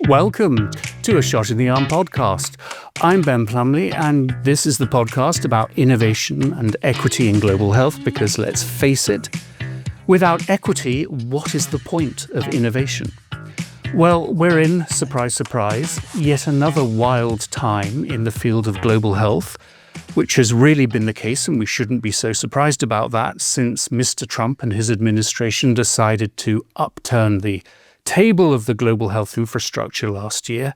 Welcome to A Shot in the Arm podcast. I'm Ben Plumley, and this is the podcast about innovation and equity in global health, because let's face it, without equity, what is the point of innovation? Well, we're in, surprise, surprise, yet another wild time in the field of global health, which has really been the case, and we shouldn't be so surprised about that, since Mr. Trump and his administration decided to upturn the table of the global health infrastructure last year.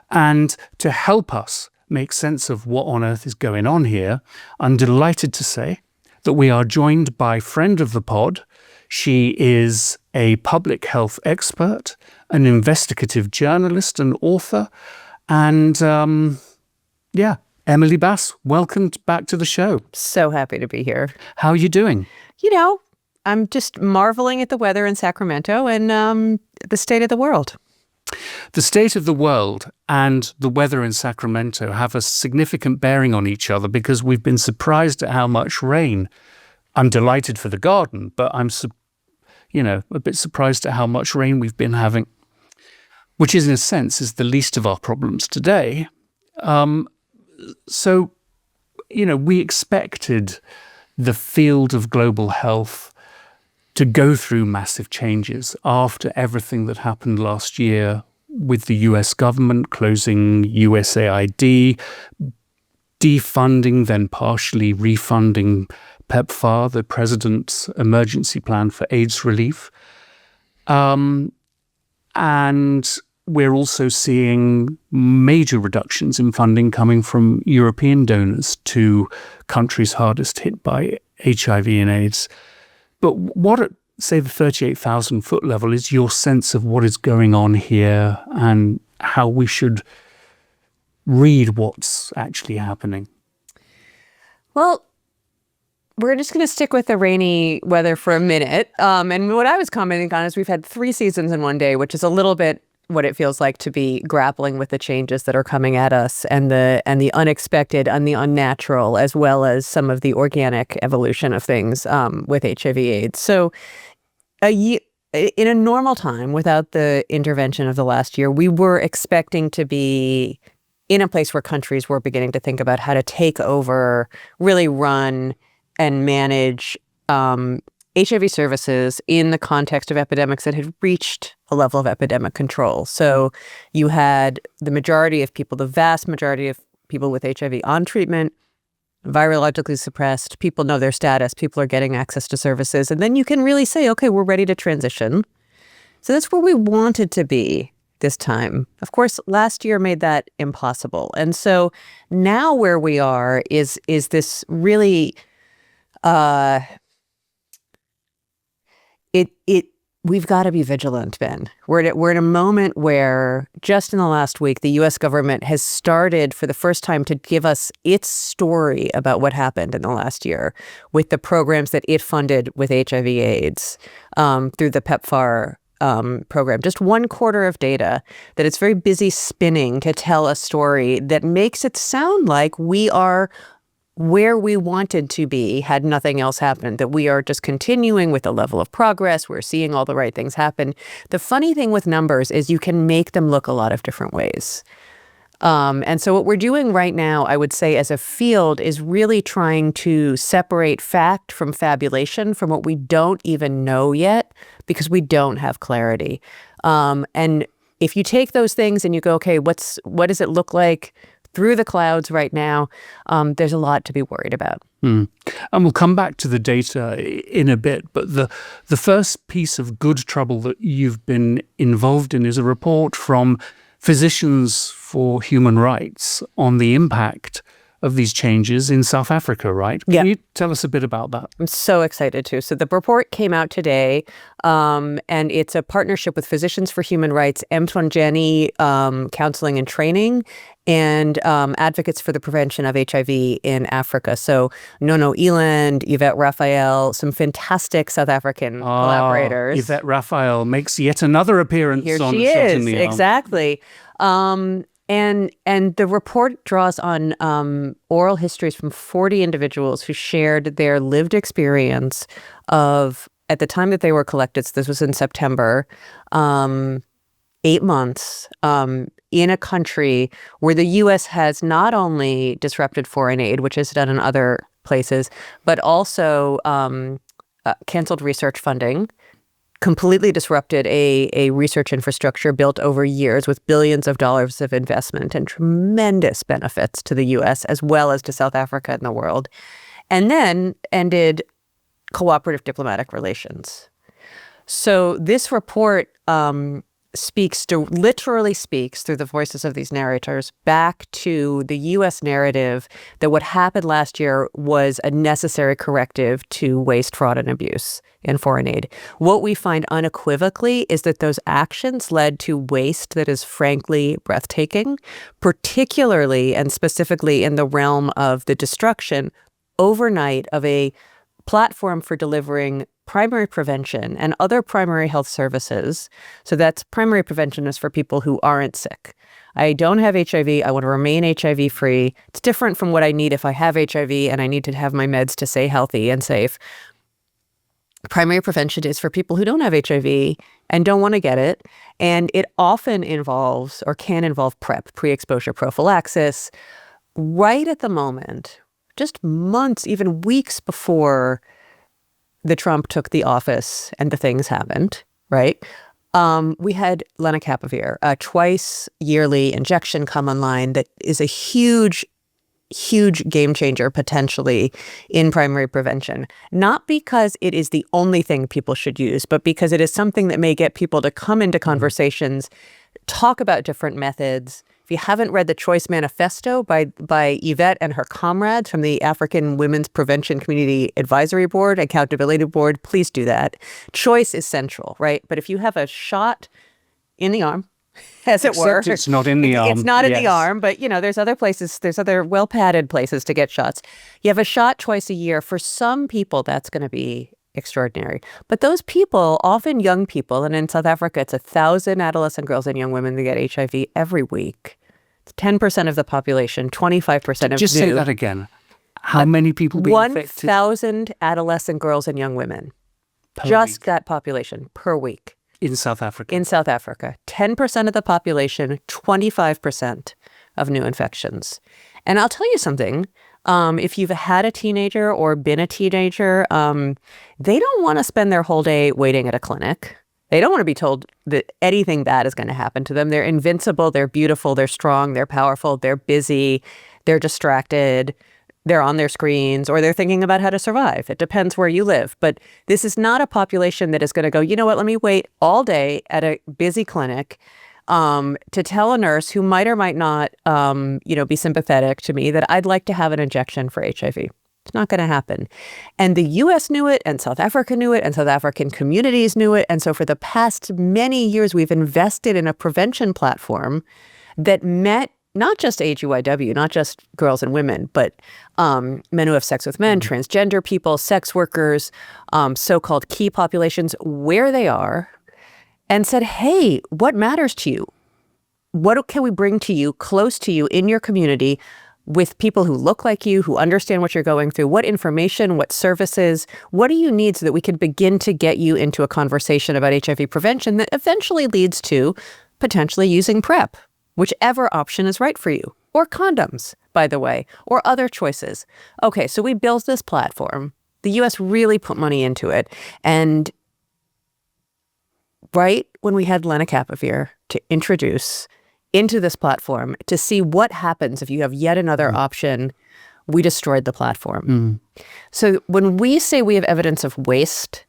And to help us make sense of what on earth is going on here, I'm delighted to say that we are joined by friend of the pod. She is a public health expert, an investigative journalist and author, and Emily Bass, welcome back to the show. So happy to be here. How are you doing? I'm just marveling at the weather in Sacramento and the state of the world. The state of the world and the weather in Sacramento have a significant bearing on each other, because we've been surprised at how much rain. I'm delighted for the garden, but I'm a bit surprised at how much rain we've been having, which in a sense is the least of our problems today. So we expected the field of global health to go through massive changes after everything that happened last year with the US government closing USAID, defunding, then partially refunding PEPFAR, the President's emergency plan for AIDS relief. And we're also seeing major reductions in funding coming from European donors to countries hardest hit by HIV and AIDS. But what at, say, the 38,000 foot level is your sense of what is going on here and how we should read what's actually happening? Well, we're just going to stick with the rainy weather for a minute. And what I was commenting on is we've had 3 seasons in one day, which is a little bit what it feels like to be grappling with the changes that are coming at us and the unexpected and the unnatural, as well as some of the organic evolution of things with HIV/AIDS. So in a normal time, without the intervention of the last year, we were expecting to be in a place where countries were beginning to think about how to take over, really run and manage HIV services in the context of epidemics that had reached a level of epidemic control. So you had the vast majority of people with HIV on treatment, virologically suppressed, people know their status, people are getting access to services, and then you can really say, okay, we're ready to transition. So that's where we wanted to be this time. Of course, last year made that impossible. And so now where we are is this really we've got to be vigilant, Ben. We're in a moment where just in the last week, the U.S. government has started for the first time to give us its story about what happened in the last year with the programs that it funded with HIV/AIDS through the PEPFAR program. Just 1/4 of data that it's very busy spinning to tell a story that makes it sound like we are where we wanted to be had nothing else happened, that we are just continuing with the level of progress. We're seeing all the right things happen. The funny thing with numbers is you can make them look a lot of different ways. And so what we're doing right now, I would say as a field, is really trying to separate fact from fabulation, from what we don't even know yet, because we don't have clarity. And if you take those things and you go, okay, what does it look like through the clouds right now, there's a lot to be worried about. And we'll come back to the data in a bit, but the first piece of good trouble that you've been involved in is a report from Physicians for Human Rights on the impact of these changes in South Africa, right? Yeah. Can you tell us a bit about that? I'm so excited to. So the report came out today, and it's a partnership with Physicians for Human Rights, M20 Counseling and Training, and Advocates for the Prevention of HIV in Africa. So Nono Eland, Yvette Raphael, some fantastic South African collaborators. Yvette Raphael makes yet another appearance Here on she Shot is, in the Arm. exactly. And the report draws on oral histories from 40 individuals who shared their lived experience of, at the time that they were collected, so this was in September, 8 months in a country where the U.S. has not only disrupted foreign aid, which is done in other places, but also canceled research funding, completely disrupted a research infrastructure built over years with billions of dollars of investment and tremendous benefits to the U.S. as well as to South Africa and the world, and then ended cooperative diplomatic relations. So this report literally speaks through the voices of these narrators back to the U.S. narrative that what happened last year was a necessary corrective to waste, fraud, and abuse in foreign aid. What we find unequivocally is that those actions led to waste that is frankly breathtaking, particularly and specifically in the realm of the destruction overnight of a platform for delivering primary prevention and other primary health services. So that's primary prevention is for people who aren't sick. I don't have HIV. I want to remain HIV free. It's different from what I need if I have HIV and I need to have my meds to stay healthy and safe. Primary prevention is for people who don't have HIV and don't want to get it. And it often involves or can involve PrEP, pre-exposure prophylaxis, right at the moment, just months, even weeks before the Trump took the office and the things happened, right? We had lenacapavir, a twice yearly injection come online that is a huge game changer potentially in primary prevention. Not because it is the only thing people should use, but because it is something that may get people to come into conversations, talk about different methods. If you haven't read the Choice Manifesto by Yvette and her comrades from the African Women's Prevention Community Advisory Board, Accountability Board, please do that. Choice is central, right? But if you have a shot in the arm, as it were. Except it's not in the arm. It's not in the arm, but there's other places, there's other well-padded places to get shots. You have a shot twice a year. For some people, that's going to be extraordinary. But those people, often young people, and in South Africa, it's 1,000 adolescent girls and young women that get HIV every week. It's 10% of the population, 25% of Just say that again. How many people being infected? 1,000 adolescent girls and young women. Just that population per week. In South Africa? In South Africa. 10% of the population, 25% of new infections. And I'll tell you something. If you've had a teenager or been a teenager, they don't want to spend their whole day waiting at a clinic. They don't want to be told that anything bad is going to happen to them. They're invincible. They're beautiful. They're strong. They're powerful. They're busy. They're distracted. They're on their screens, or they're thinking about how to survive. It depends where you live. But this is not a population that is going to go, you know what, let me wait all day at a busy clinic to tell a nurse who might or might not, be sympathetic to me that I'd like to have an injection for HIV. It's not going to happen. And the U.S. knew it, and South Africa knew it, and South African communities knew it. And so for the past many years, we've invested in a prevention platform that met not just AGYW, not just girls and women, but men who have sex with men, transgender people, sex workers, so-called key populations, where they are, and said, hey, what matters to you? What can we bring to you, close to you, in your community, with people who look like you, who understand what you're going through? What information, what services, what do you need so that we can begin to get you into a conversation about HIV prevention that eventually leads to potentially using PrEP? Whichever option is right for you. Or condoms, by the way, or other choices. Okay, so we built this platform. The U.S. really put money into it. And right when we had lenacapavir to introduce into this platform to see what happens if you have yet another option, we destroyed the platform. So when we say we have evidence of waste,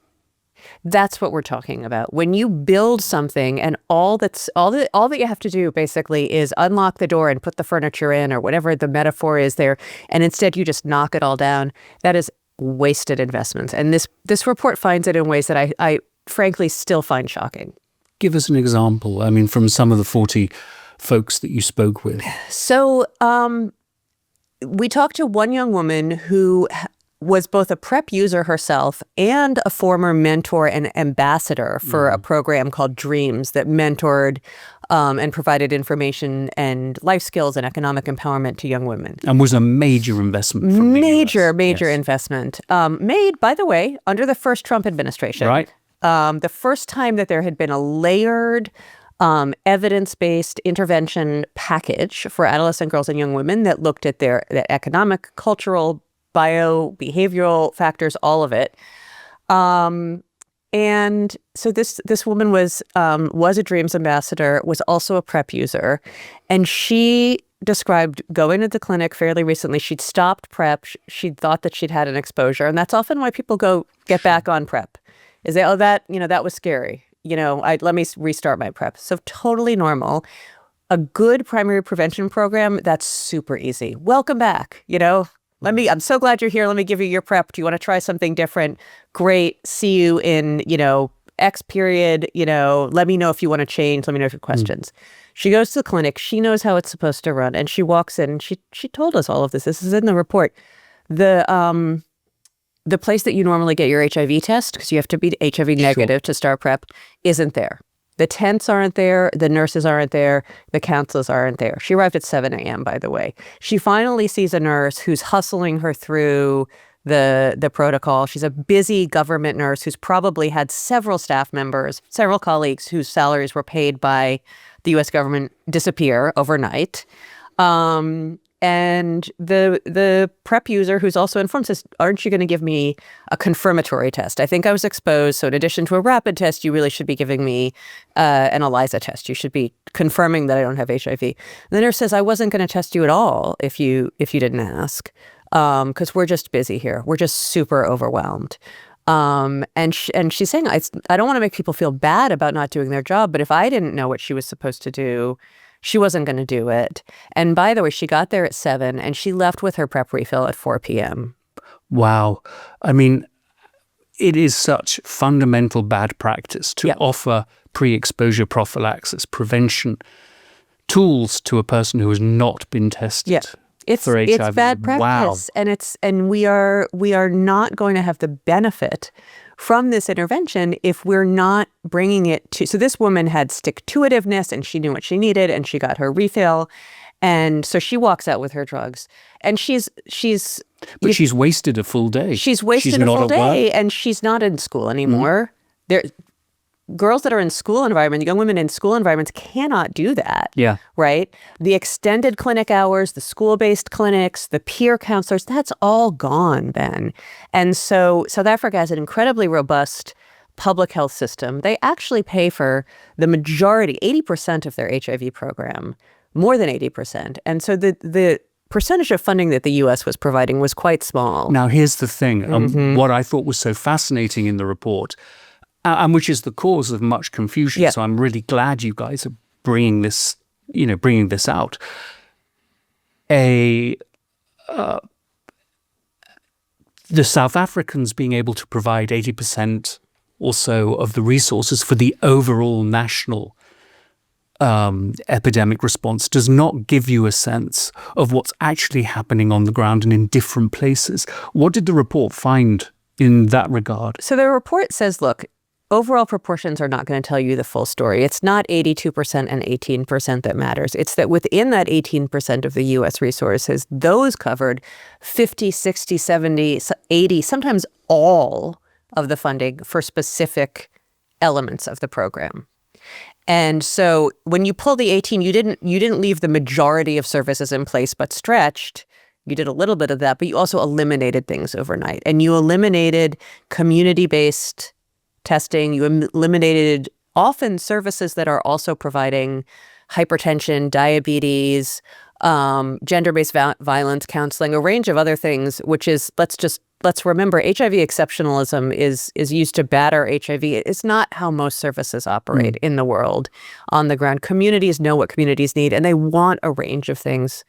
that's what we're talking about. When you build something and all that you have to do basically is unlock the door and put the furniture in or whatever the metaphor is there, and instead you just knock it all down, that is wasted investments. And this report finds it in ways that I frankly still find shocking. Give us an example, from some of the 40 folks that you spoke with. So we talked to one young woman who was both a PrEP user herself and a former mentor and ambassador for a program called Dreams that mentored and provided information and life skills and economic empowerment to young women. And was a major investment from the US. Major investment. Made, by the way, under the first Trump administration. Right. The first time that there had been a layered evidence-based intervention package for adolescent girls and young women that looked at their economic, cultural, behavioral factors, all of it. And so this woman was a Dreams ambassador, was also a PrEP user, and she described going to the clinic fairly recently. She'd stopped PrEP. She'd thought that she'd had an exposure, and that's often why people get back on PrEP. Is they, that was scary. Let me restart my PrEP. So totally normal. A good primary prevention program, that's super easy. Welcome back. I'm so glad you're here. Let me give you your PrEP. Do you want to try something different? Great. See you in, X period. Let me know if you want to change. Let me know if you have questions. She goes to the clinic. She knows how it's supposed to run. And she walks in. And she told us all of this. This is in the report. The place that you normally get your HIV test, because you have to be HIV negative to start PrEP, isn't there. The tents aren't there. The nurses aren't there. The counselors aren't there. She arrived at 7 a.m., by the way. She finally sees a nurse who's hustling her through the protocol. She's a busy government nurse who's probably had several staff members, several colleagues whose salaries were paid by the U.S. government disappear overnight. And the PrEP user, who's also informed, says, aren't you going to give me a confirmatory test? I think I was exposed. So in addition to a rapid test, you really should be giving me an ELISA test. You should be confirming that I don't have HIV. And the nurse says, I wasn't going to test you at all if you didn't ask, because we're just busy here. We're just super overwhelmed. And she's saying, I don't want to make people feel bad about not doing their job, but if I didn't know what she was supposed to do, she wasn't going to do it. And by the way, she got there at 7 and she left with her PrEP refill at 4 p.m. Wow. I mean, it is such fundamental bad practice to offer pre-exposure prophylaxis, prevention tools to a person who has not been tested for HIV. It's bad practice. Wow. And we are not going to have the benefit from this intervention if we're not bringing it to. So this woman had stick-to-itiveness and she knew what she needed and she got her refill. And so she walks out with her drugs and she's wasted a full day. She's wasted a full day and she's not in school anymore. Girls that are in school environment, young women in school environments cannot do that. Yeah. Right? The extended clinic hours, the school-based clinics, the peer counselors, that's all gone, Ben. And so South Africa has an incredibly robust public health system. They actually pay for the majority, 80% of their HIV program, more than 80%. And so the percentage of funding that the U.S. was providing was quite small. Now, here's the thing. What I thought was so fascinating in the report, and which is the cause of much confusion. So I'm really glad you guys are bringing this out. The South Africans being able to provide 80% or so of the resources for the overall national epidemic response does not give you a sense of what's actually happening on the ground and in different places. What did the report find in that regard? So the report says, look, overall proportions are not going to tell you the full story. It's not 82% and 18% that matters. It's that within that 18% of the U.S. resources, those covered 50, 60, 70, 80, sometimes all of the funding for specific elements of the program. And so when you pull the 18, you didn't leave the majority of services in place but stretched. You did a little bit of that, but you also eliminated things overnight. And you eliminated community-based testing. You eliminated often services that are also providing hypertension, diabetes, gender-based violence counseling, a range of other things, which is, let's remember, HIV exceptionalism is used to batter HIV. It's not how most services operate in the world on the ground. Communities know what communities need, and they want a range of things.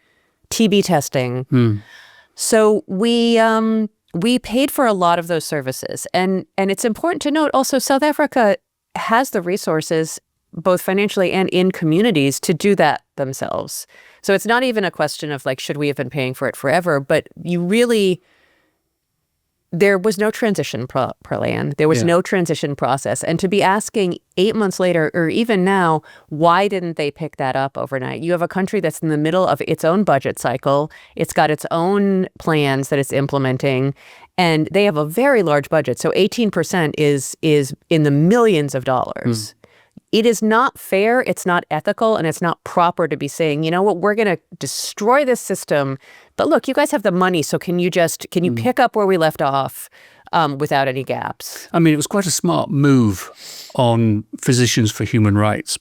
TB testing. So we paid for a lot of those services. And it's important to note also South Africa has the resources, both financially and in communities, to do that themselves. So it's not even a question of like, should we have been paying for it forever? But there was no transition plan. There was no transition process. And to be asking 8 months later, or even now, why didn't they pick that up overnight? You have a country that's in the middle of its own budget cycle. It's got its own plans that it's implementing, and they have a very large budget. So 18% is in the millions of dollars. it is not fair, it's not ethical, and it's not proper to be saying, you know what, we're going to destroy this system. But look, you guys have the money, so can you pick up where we left off without any gaps? I mean, it was quite a smart move on Physicians for Human Rights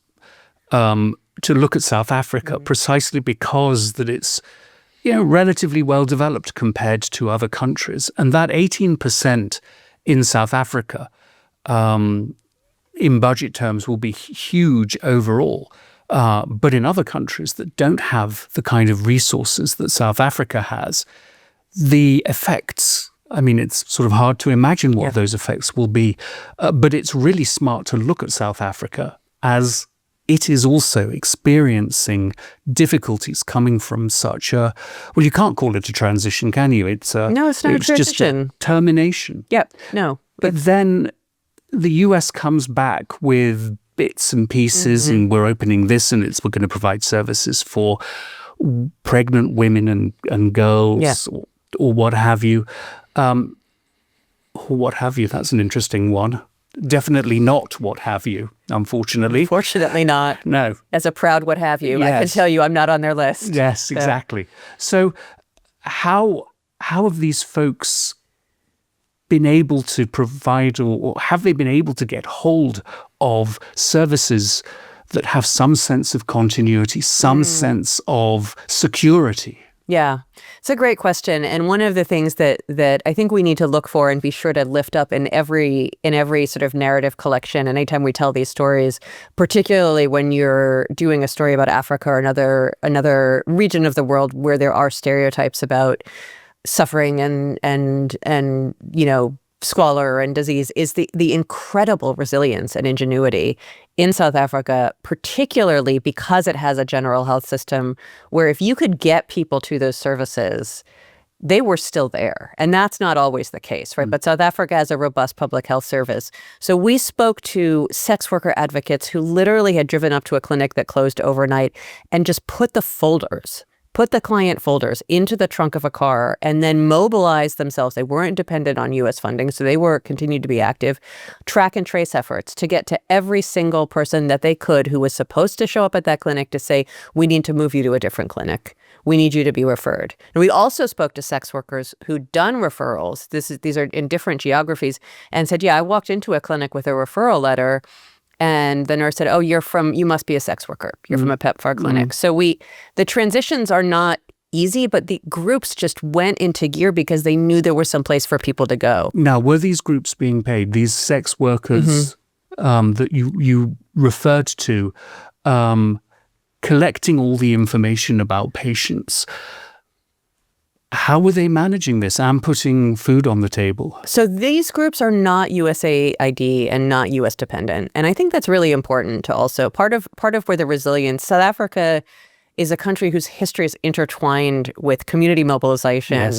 to look at South Africa precisely because that it's relatively well developed compared to other countries, and that 18% in South Africa in budget terms will be huge overall. But in other countries that don't have the kind of resources that South Africa has, the effects, I mean, it's sort of hard to imagine what those effects will be. But it's really smart to look at South Africa as it is also experiencing difficulties coming from such a, well, you can't call it a transition, can you? No, it's not a transition. Just a termination. Yep, no. But then the US comes back with bits and pieces, and we're opening this, and we're going to provide services for pregnant women and girls, or what have you. That's an interesting one. Definitely not what have you, unfortunately. Fortunately not. No. As a proud what have you. Yes. I can tell you I'm not on their list. Yes, exactly. So how have these folks been able to provide, or have they been able to get hold of services that have some sense of continuity, some sense of security? Yeah, it's a great question. And one of the things that I think we need to look for and be sure to lift up in every sort of narrative collection, anytime we tell these stories, particularly when you're doing a story about Africa or another region of the world where there are stereotypes about suffering and squalor and disease, is the incredible resilience and ingenuity in South Africa, particularly because it has a general health system where if you could get people to those services, they were still there. And that's not always the case, right? But South Africa has a robust public health service. So we spoke to sex worker advocates who literally had driven up to a clinic that closed overnight and just put the client folders into the trunk of a car and then mobilized themselves. They weren't dependent on U.S. funding, so they continued to be active. Track and trace efforts to get to every single person that they could who was supposed to show up at that clinic to say, we need to move you to a different clinic. We need you to be referred. And we also spoke to sex workers who'd done referrals. These are in different geographies, and said, I walked into a clinic with a referral letter, and the nurse said, you must be a sex worker. You're from a PEPFAR clinic. So the transitions are not easy, but the groups just went into gear because they knew there was some place for people to go. Now, were these groups being paid, these sex workers that you referred to, collecting all the information about patients? How were they managing this and putting food on the table? So these groups are not USAID and not US dependent. And I think that's really important to also part of where the resilience, South Africa is a country whose history is intertwined with community mobilization,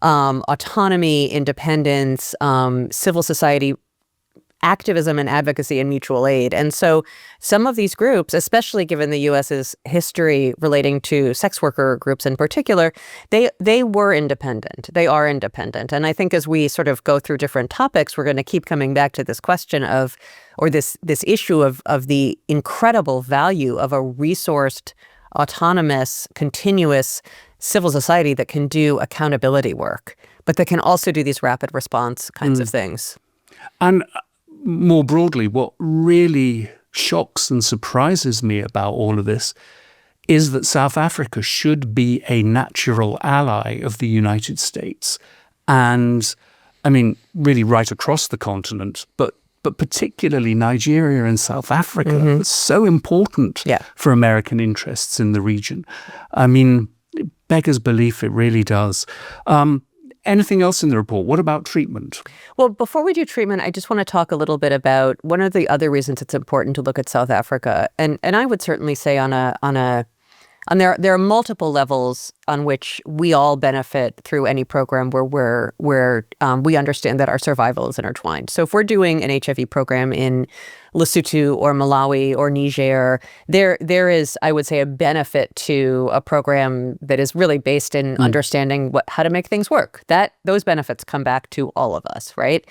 autonomy, independence, civil society activism and advocacy and mutual aid. And so some of these groups, especially given the U.S.'s history relating to sex worker groups in particular, they were independent. They are independent. And I think as we sort of go through different topics, we're going to keep coming back to this question of, or this issue of the incredible value of a resourced, autonomous, continuous civil society that can do accountability work, but that can also do these rapid response kinds of things. And more broadly, what really shocks and surprises me about all of this is that South Africa should be a natural ally of the United States. And I mean, really right across the continent, but particularly Nigeria and South Africa. It's so important for American interests in the region. I mean, it beggars belief, it really does. Anything else in the report? What about treatment? Well, before we do treatment, I just want to talk a little bit about one of the other reasons it's important to look at South Africa. And I would certainly say there are multiple levels on which we all benefit through any program where we understand that our survival is intertwined. So if we're doing an HIV program in Lesotho or Malawi or Niger, there is, I would say, a benefit to a program that is really based in understanding how to make things work. Those benefits come back to all of us, right?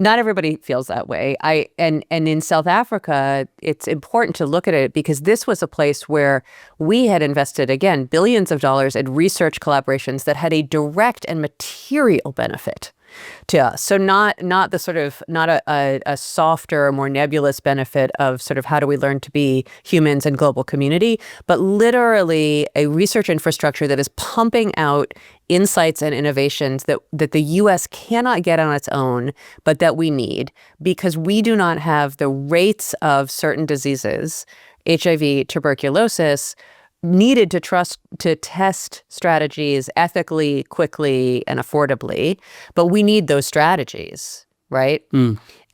Not everybody feels that way. And in South Africa, it's important to look at it because this was a place where we had invested, again, billions of dollars in research collaborations that had a direct and material benefit to us. So not the sort of, not a softer, more nebulous benefit of sort of how do we learn to be humans in global community, but literally a research infrastructure that is pumping out insights and innovations that the U.S. cannot get on its own, but that we need because we do not have the rates of certain diseases, HIV, tuberculosis, needed to test strategies ethically, quickly, and affordably, but we need those strategies, right?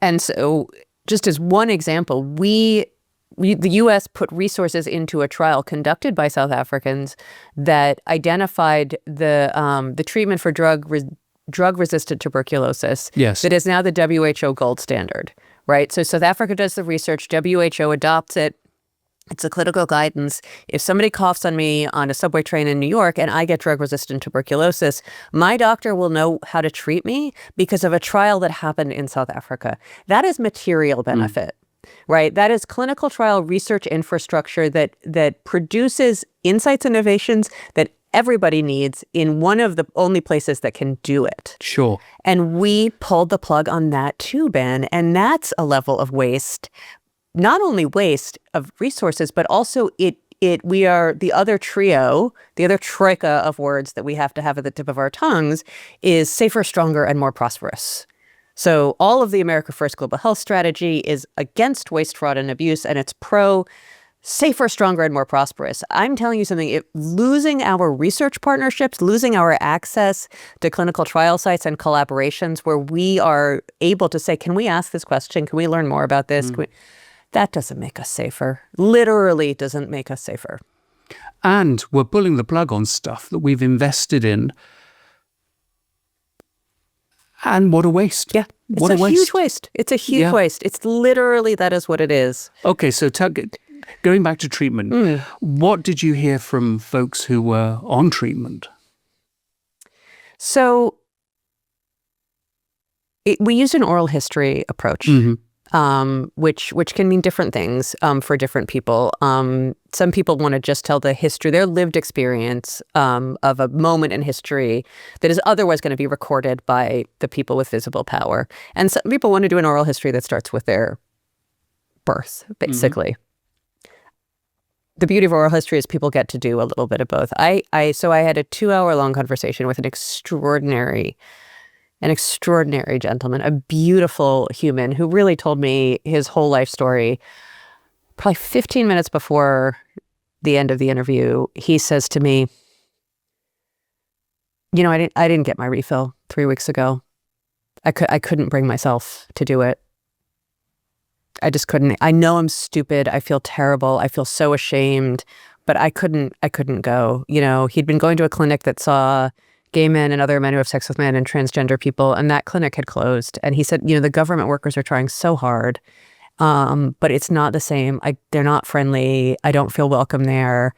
And so, just as one example, the U.S. put resources into a trial conducted by South Africans that identified the treatment for drug-resistant tuberculosis. Yes. That is now the WHO gold standard, right? So South Africa does the research, WHO adopts it. It's a clinical guidance. If somebody coughs on me on a subway train in New York and I get drug-resistant tuberculosis, my doctor will know how to treat me because of a trial that happened in South Africa. That is material benefit, right? That is clinical trial research infrastructure that produces insights and innovations that everybody needs in one of the only places that can do it. Sure. And we pulled the plug on that too, Ben. And that's a level of waste. Not only waste of resources, but also we are the other trio, the other troika of words that we have to have at the tip of our tongues is safer, stronger, and more prosperous. So all of the America First Global Health Strategy is against waste, fraud, and abuse, and it's pro safer, stronger, and more prosperous. I'm telling you something, losing our research partnerships, losing our access to clinical trial sites and collaborations where we are able to say, can we ask this question? Can we learn more about this? That doesn't make us safer. Literally doesn't make us safer. And we're pulling the plug on stuff that we've invested in. And what a waste. Yeah. It's a huge waste. It's a huge waste. It's literally, that is what it is. Okay, so going back to treatment, what did you hear from folks who were on treatment? So we used an oral history approach. Which can mean different things for different people. Some people want to just tell the history, their lived experience of a moment in history that is otherwise going to be recorded by the people with visible power. And some people want to do an oral history that starts with their birth, basically. The beauty of oral history is people get to do a little bit of both. So I had a 2-hour-long conversation with an extraordinary gentleman, a beautiful human who really told me his whole life story. Probably 15 minutes before the end of the interview, he says to me, you know, I didn't get my refill 3 weeks ago. I couldn't bring myself to do it. I just couldn't. I know I'm stupid. I feel terrible. I feel so ashamed, but I couldn't go. You know, he'd been going to a clinic that saw gay men and other men who have sex with men and transgender people, and that clinic had closed. And he said, you know, the government workers are trying so hard, but it's not the same. They're not friendly. I don't feel welcome there.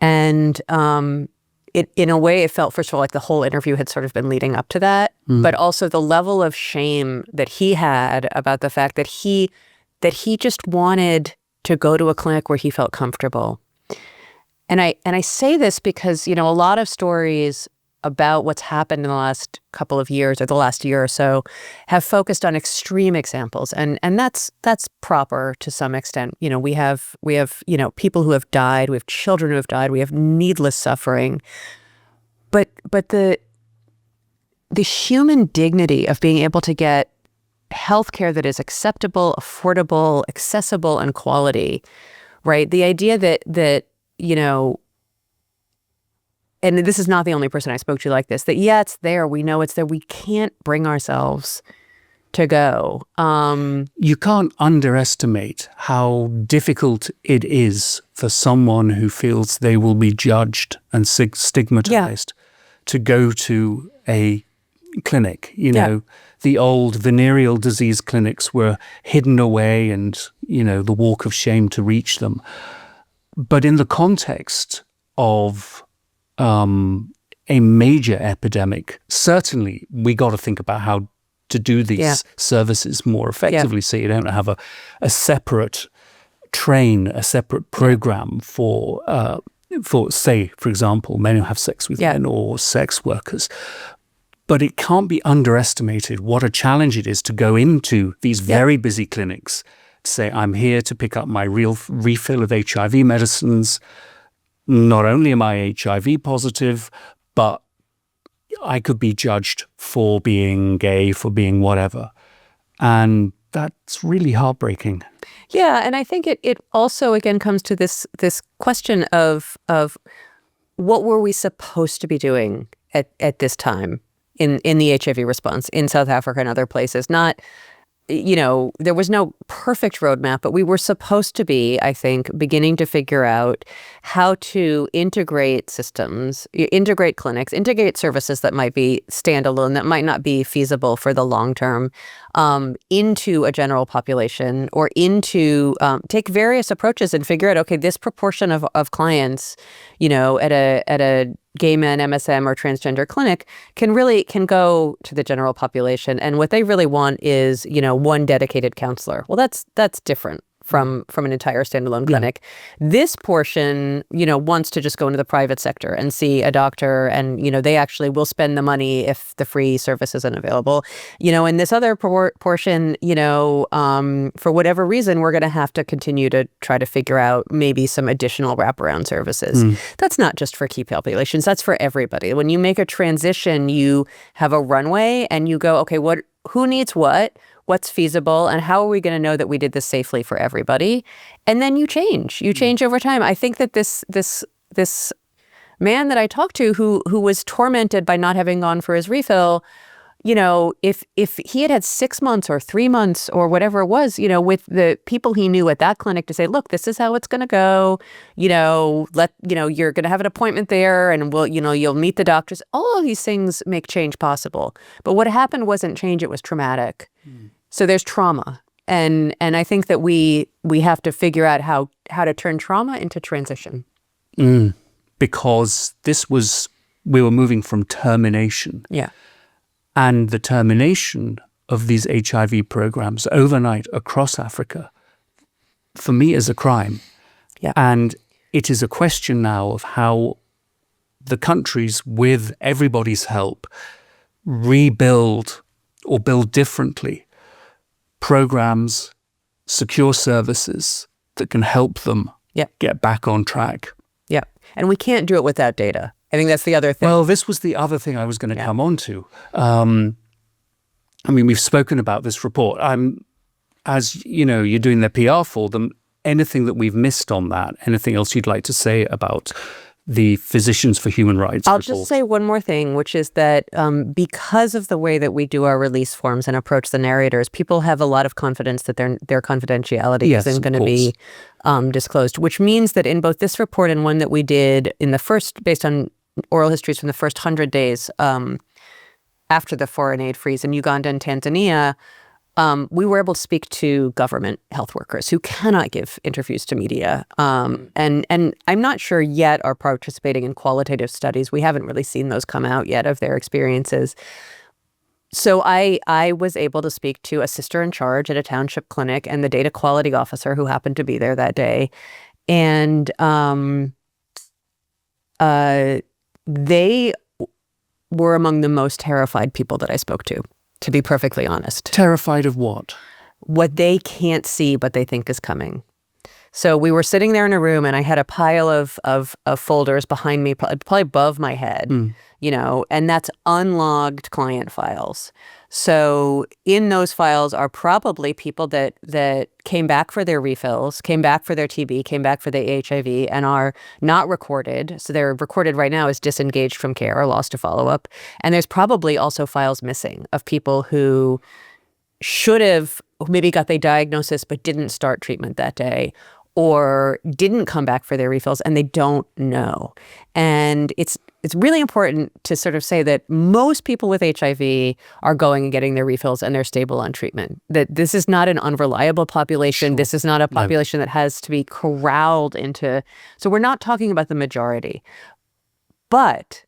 And in a way, it felt, first of all, like the whole interview had sort of been leading up to that, but also the level of shame that he had about the fact that he just wanted to go to a clinic where he felt comfortable. And I say this because, you know, a lot of stories about what's happened in the last couple of years or the last year or so have focused on extreme examples. And that's proper to some extent. You know, we have, you know, people who have died, we have children who have died, we have needless suffering. But the human dignity of being able to get healthcare that is acceptable, affordable, accessible, and quality, right? The idea that, you know, and this is not the only person I spoke to like this, that yeah, it's there. We know it's there. We can't bring ourselves to go. You can't underestimate how difficult it is for someone who feels they will be judged and stigmatized to go to a clinic. You know, the old venereal disease clinics were hidden away and, you know, the walk of shame to reach them. But in the context of a major epidemic, certainly we got to think about how to do these services more effectively, so you don't have a separate train, a separate program for say, for example, men who have sex with men or sex workers. But it can't be underestimated what a challenge it is to go into these very busy clinics, to say, I'm here to pick up my refill of HIV medicines. Not only am I HIV positive, but I could be judged for being gay, for being whatever. And that's really heartbreaking. Yeah, and I think it also, again, comes to this question of what were we supposed to be doing at this time in the HIV response in South Africa and other places. Not, there was no perfect roadmap, but we were supposed to be, I think, beginning to figure out how to integrate systems, integrate clinics, integrate services that might be standalone, that might not be feasible for the long term, into a general population, or into take various approaches and figure out, okay, this proportion of clients, at a gay men, MSM, or transgender clinic can go to the general population, and what they really want is one dedicated counselor. Well, that's different from an entire standalone clinic. This portion, wants to just go into the private sector and see a doctor, and they actually will spend the money if the free service isn't available. And this other portion, for whatever reason, we're going to have to continue to try to figure out maybe some additional wraparound services. That's not just for key populations, that's for everybody. When you make a transition, you have a runway and you go, okay, who needs what's feasible, and how are we going to know that we did this safely for everybody? And then you change over time. I think that this man that I talked to who was tormented by not having gone for his refill, if he had 6 months or 3 months or whatever it was, with the people he knew at that clinic to say, look, this is how it's going to go, you're going to have an appointment there, and you'll meet the doctors. All of these things make change possible. But what happened wasn't change, it was traumatic. So there's trauma. And I think that we have to figure out how to turn trauma into transition. Because we were moving from termination. Yeah. And the termination of these HIV programs overnight across Africa, for me, is a crime. Yeah. And it is a question now of how the countries, with everybody's help, rebuild or build differently programs, secure services that can help them get back on track. Yeah. And we can't do it without data. I think that's the other thing. Well, this was the other thing I was going to come on to. We've spoken about this report. As you're doing the PR for them, anything that we've missed on that, anything else you'd like to say about the Physicians for Human Rights I'll report? just say one more thing, which is that because of the way that we do our release forms and approach the narrators, people have a lot of confidence that their confidentiality isn't going to be disclosed, which means that in both this report and one that we did in the first, based on oral histories from the first 100 days after the foreign aid freeze in Uganda and Tanzania, we were able to speak to government health workers who cannot give interviews to media. And I'm not sure yet are participating in qualitative studies. We haven't really seen those come out yet of their experiences. So I was able to speak to a sister in charge at a township clinic and the data quality officer who happened to be there that day. And they were among the most terrified people that I spoke to be perfectly honest. Terrified of what? What they can't see, but they think is coming. So we were sitting there in a room, and I had a pile of folders behind me, probably above my head, and that's unlogged client files. So in those files are probably people that came back for their refills, came back for their TB, came back for the HIV, and are not recorded. So they're recorded right now as disengaged from care or lost to follow-up. And there's probably also files missing of people who should have maybe got their diagnosis but didn't start treatment that day, or didn't come back for their refills, and they don't know. And it's really important to sort of say that most people with HIV are going and getting their refills, and they're stable on treatment. That this is not an unreliable population. Sure. This is not a population that has to be corralled into. So we're not talking about the majority. But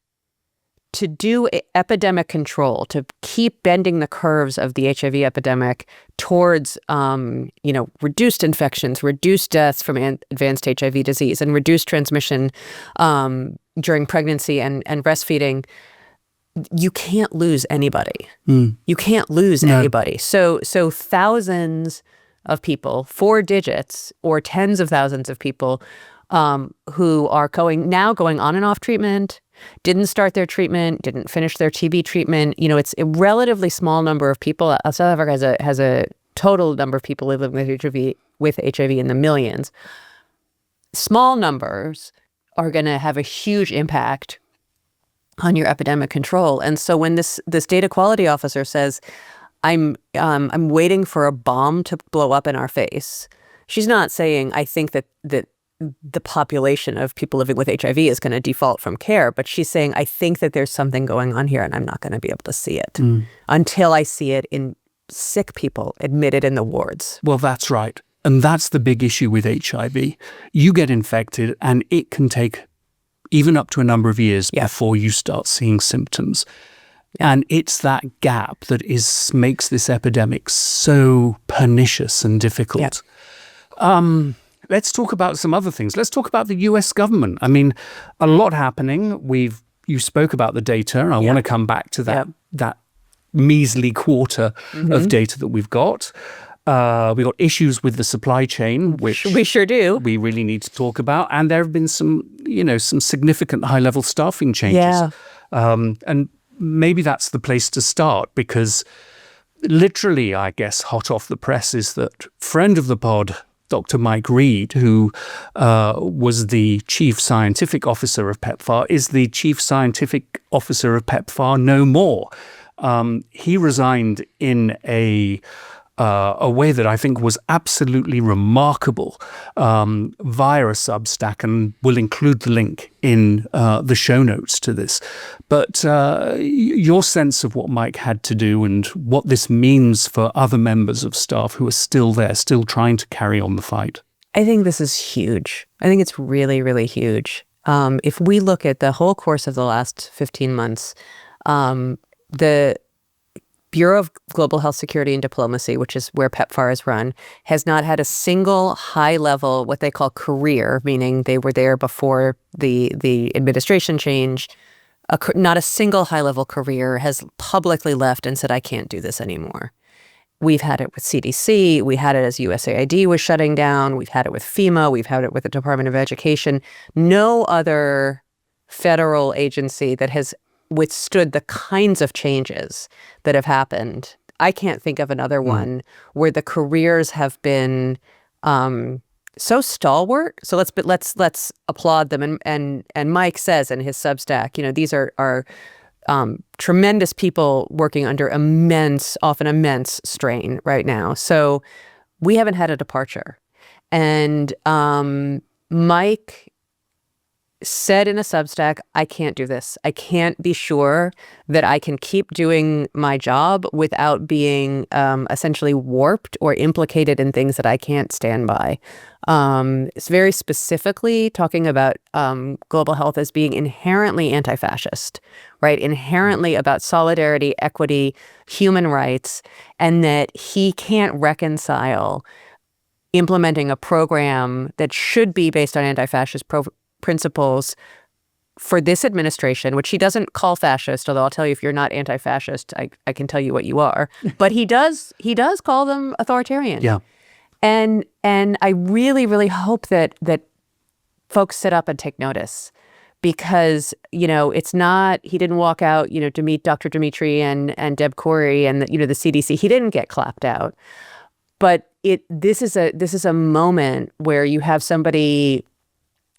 to do epidemic control, to keep bending the curves of the HIV epidemic towards, reduced infections, reduced deaths from advanced HIV disease, and reduced transmission during pregnancy and breastfeeding, you can't lose anybody. You can't lose anybody. So thousands of people, 4 digits, or tens of thousands of people who are going on and off treatment, didn't start their treatment, didn't finish their TB treatment. It's a relatively small number of people. South Africa has a total number of people living with HIV in the millions. Small numbers are going to have a huge impact on your epidemic control. And so when this data quality officer says, I'm waiting for a bomb to blow up in our face, she's not saying, I think that the population of people living with HIV is going to default from care, but she's saying, I think that there's something going on here and I'm not going to be able to see it until I see it in sick people admitted in the wards. Well, that's right. And that's the big issue with HIV. You get infected and it can take even up to a number of years before you start seeing symptoms. And it's that gap that makes this epidemic so pernicious and difficult. Let's talk about some other things. Let's talk about the US government. I mean, a lot happening. You spoke about the data, and I want to come back to that measly quarter of data that we've got. We've got issues with the supply chain, which we sure do. We really need to talk about. And there have been some significant high-level staffing changes. And maybe that's the place to start, because literally, I guess, hot off the press is that friend of the pod, Dr. Mike Reed, who was the chief scientific officer of PEPFAR, is the chief scientific officer of PEPFAR no more. He resigned in a way that I think was absolutely remarkable via a Substack, and we'll include the link in the show notes to this. But your sense of what Mike had to do and what this means for other members of staff who are still there, still trying to carry on the fight. I think this is huge. I think it's really, really huge. If we look at the whole course of the last 15 months, the Bureau of Global Health Security and Diplomacy, which is where PEPFAR is run, has not had a single high-level, what they call career, meaning they were there before the administration change. Not a single high-level career has publicly left and said, I can't do this anymore. We've had it with CDC. We had it as USAID was shutting down. We've had it with FEMA. We've had it with the Department of Education. No other federal agency that has withstood the kinds of changes that have happened. I can't think of another one where the careers have been so stalwart. So let's applaud them. And Mike says in his Substack, these are tremendous people working under often immense strain right now. So we haven't had a departure. And Mike said in a Substack, I can't do this. I can't be sure that I can keep doing my job without being essentially warped or implicated in things that I can't stand by. It's very specifically talking about global health as being inherently anti-fascist, right? Inherently about solidarity, equity, human rights, and that he can't reconcile implementing a program that should be based on anti-fascist principles for this administration, which he doesn't call fascist, although I'll tell you, if you're not anti-fascist, I can tell you what you are. But he does call them authoritarian. Yeah. And I really, really hope that folks sit up and take notice, because, it's not, he didn't walk out, to meet Dr. Dimitri and Deb Corey and the CDC. He didn't get clapped out. But this is a moment where you have somebody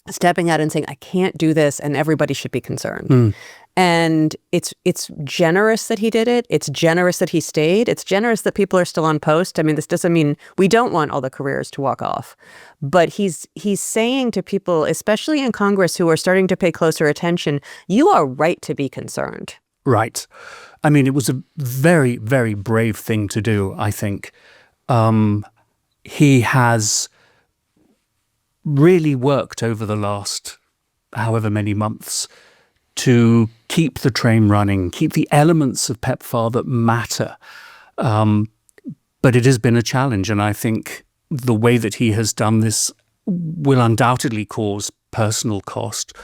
stepping out and saying, I can't do this, and everybody should be concerned. And it's generous that he did it. It's generous that he stayed. It's generous that people are still on post. I mean, this doesn't mean we don't want all the careers to walk off. But he's saying to people, especially in Congress, who are starting to pay closer attention, you are right to be concerned. Right. I mean, it was a very, very brave thing to do, I think. He has really worked over the last however many months to keep the train running, keep the elements of PEPFAR that matter. But it has been a challenge, and I think the way that he has done this will undoubtedly cause personal cost,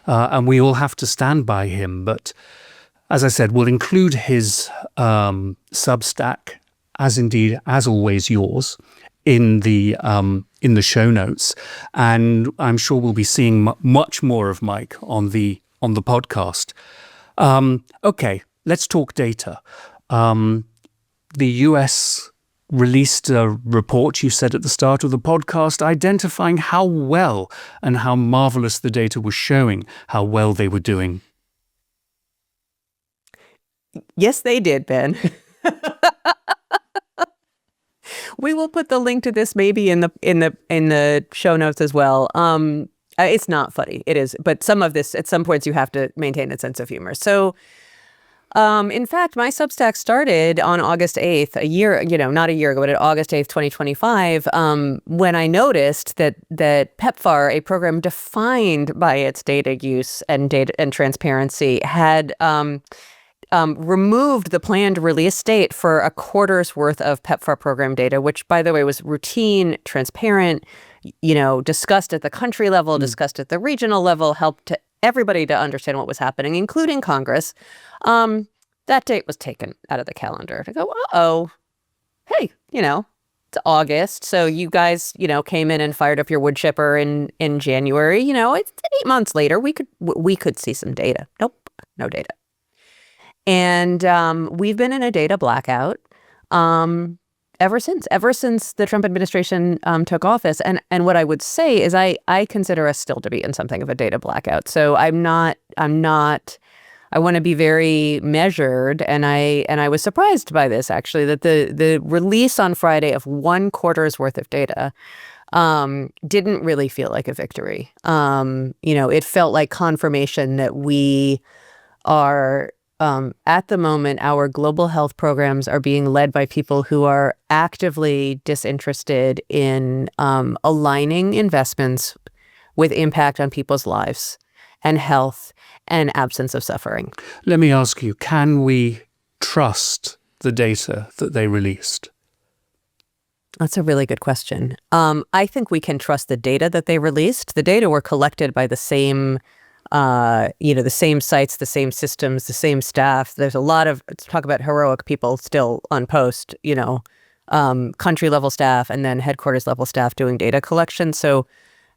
and we all have to stand by him. But as I said, we'll include his Substack, as always yours, in the show notes, and I'm sure we'll be seeing much more of Mike on the podcast. Okay, let's talk data. The US released a report, you said at the start of the podcast, identifying how well and how marvelous the data was showing, how well they were doing. Yes, they did, Ben. We will put the link to this maybe in the show notes as well. It's not funny, it is, but some of this, at some points, you have to maintain a sense of humor. So, in fact, my Substack started on August 8th, not a year ago, but at August 8th, 2025, when I noticed that PEPFAR, a program defined by its data use and data and transparency, had removed the planned release date for a quarter's worth of PEPFAR program data, which, by the way, was routine, transparent, discussed at the country level, discussed at the regional level, helped everybody to understand what was happening, including Congress. That date was taken out of the calendar. To go, hey, it's August, so you guys, came in and fired up your wood chipper in January. It's 8 months later. We could see some data. Nope, no data. And we've been in a data blackout ever since the Trump administration took office. And what I would say is I consider us still to be in something of a data blackout. So I want to be very measured. And I was surprised by this, actually, that the release on Friday of 1 quarter's worth of data didn't really feel like a victory. It felt like confirmation that we are, at the moment, our global health programs are being led by people who are actively disinterested in aligning investments with impact on people's lives and health and absence of suffering. Let me ask you, can we trust the data that they released? That's a really good question. I think we can trust the data that they released. The data were collected by the same the same sites, the same systems, the same staff. There's a lot of, let's talk about heroic people still on post, country level staff and then headquarters level staff doing data collection. So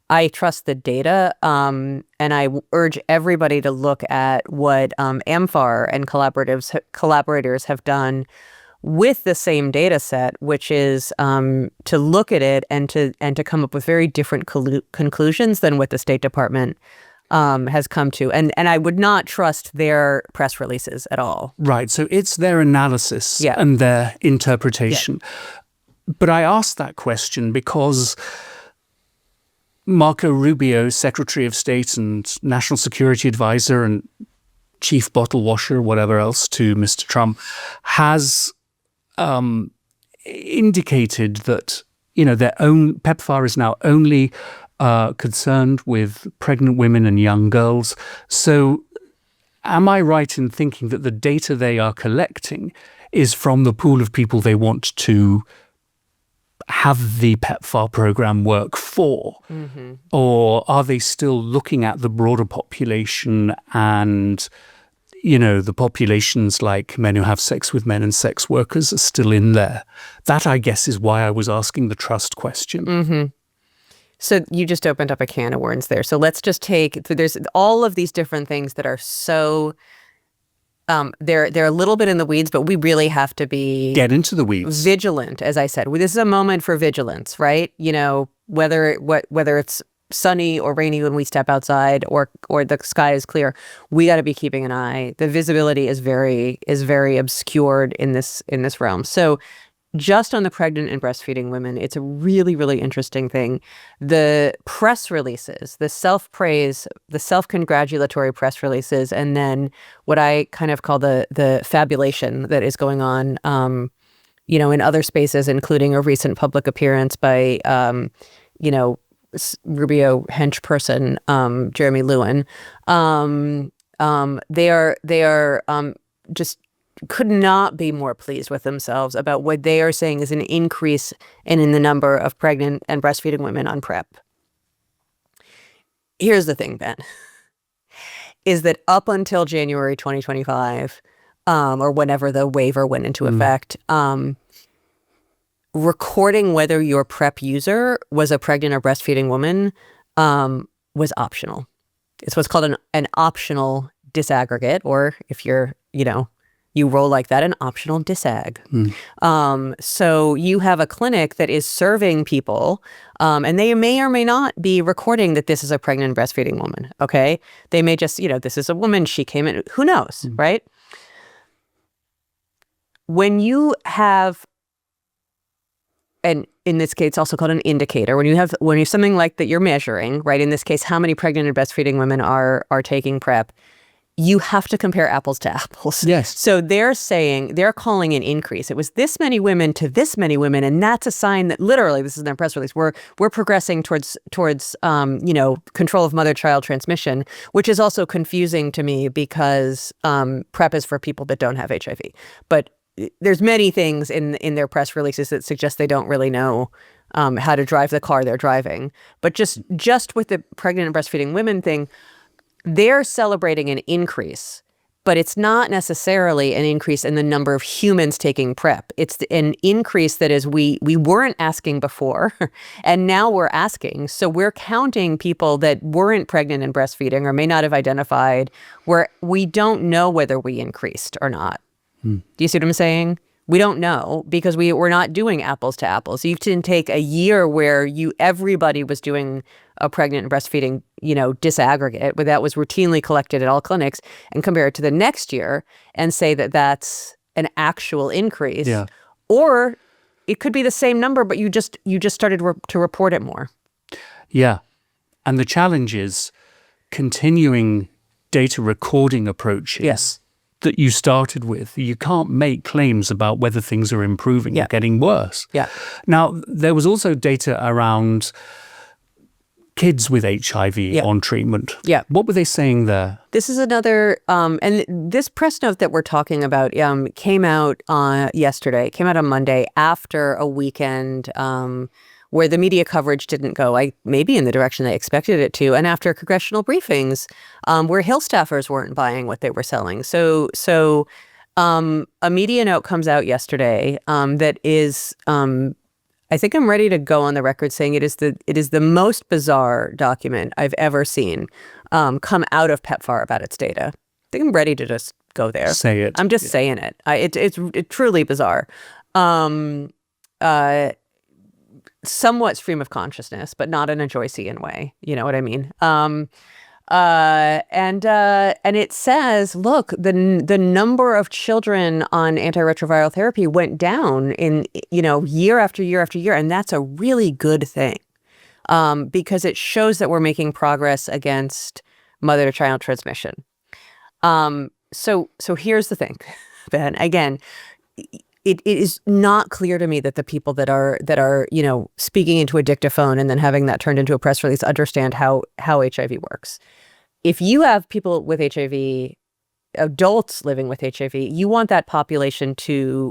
I trust the data, and I urge everybody to look at what MFAR and collaborators have done with the same data set, which is to look at it and to come up with very different conclusions than what the State Department has come to. And I would not trust their press releases at all. Right. So it's their analysis and their interpretation. Yeah. But I asked that question because Marco Rubio, Secretary of State and National Security Advisor and chief bottle washer, whatever else, to Mr. Trump, has indicated that, their own PEPFAR is now only concerned with pregnant women and young girls. So am I right in thinking that the data they are collecting is from the pool of people they want to have the PEPFAR program work for? Mm-hmm. Or are they still looking at the broader population and, the populations like men who have sex with men and sex workers are still in there? That, I guess, is why I was asking the trust question. Mm-hmm. So you just opened up a can of worms there. So let's just there's all of these different things that are so, they're a little bit in the weeds, but we really have to get into the weeds. Vigilant, as I said. This is a moment for vigilance, right? Whether it's sunny or rainy when we step outside or the sky is clear, we got to be keeping an eye. The visibility is very obscured in this realm. So just on the pregnant and breastfeeding women, it's a really, really interesting thing. The press releases, the self-praise, the self-congratulatory press releases, and then what I kind of call the fabulation that is going on, in other spaces, including a recent public appearance by, Rubio hench person, Jeremy Lewin, They are just could not be more pleased with themselves about what they are saying is an increase in the number of pregnant and breastfeeding women on PrEP. Here's the thing, Ben, is that up until January 2025, or whenever the waiver went into effect, recording whether your PrEP user was a pregnant or breastfeeding woman was optional. It's what's called an optional disaggregate, or if you're, you roll like that, an optional disag. So you have a clinic that is serving people, and they may or may not be recording that this is a pregnant breastfeeding woman, okay? They may just, this is a woman, she came in, who knows, right? When you have, and in this case, it's also called an indicator, when you have something like that you're measuring, right? In this case, how many pregnant and breastfeeding women are taking PrEP, you have to compare apples to apples. Yes. So they're calling an increase. It was this many women to this many women, and that's a sign that literally, this is in their press release, we're progressing towards control of mother-child transmission, which is also confusing to me because PrEP is for people that don't have HIV. But there's many things in their press releases that suggest they don't really know how to drive the car they're driving. But just with the pregnant and breastfeeding women thing, they're celebrating an increase, but it's not necessarily an increase in the number of humans taking PrEP. It's an increase that is we weren't asking before, and now we're asking. So we're counting people that weren't pregnant and breastfeeding or may not have identified, where we don't know whether we increased or not. Do you see what I'm saying? We don't know because we're not doing apples to apples. You can take a year where everybody was doing a pregnant and breastfeeding, disaggregate, where that was routinely collected at all clinics, and compare it to the next year and say that that's an actual increase. Yeah. Or it could be the same number, but you just started to report it more. Yeah. And the challenge is continuing data recording approaches. Yes. That you started with. You can't make claims about whether things are improving or getting worse. Yeah. Now, there was also data around kids with HIV on treatment. Yeah. What were they saying there? This is another, and this press note that we're talking about came out yesterday, came out on Monday after a weekend where the media coverage didn't go maybe in the direction they expected it to, and after congressional briefings where Hill staffers weren't buying what they were selling. So a media note comes out yesterday that is, I think I'm ready to go on the record saying it is the most bizarre document I've ever seen come out of PEPFAR about its data. I think I'm ready to just go there. Say it. I'm just saying it. It's truly bizarre. Somewhat stream of consciousness, but not in a Joycean way. You know what I mean? And it says, look, the number of children on antiretroviral therapy went down in year after year after year, and that's a really good thing because it shows that we're making progress against mother-to-child transmission. So here's the thing, Ben. Again, it is not clear to me that the people that are speaking into a dictaphone and then having that turned into a press release understand how HIV works. If you have people with HIV, adults living with HIV, you want that population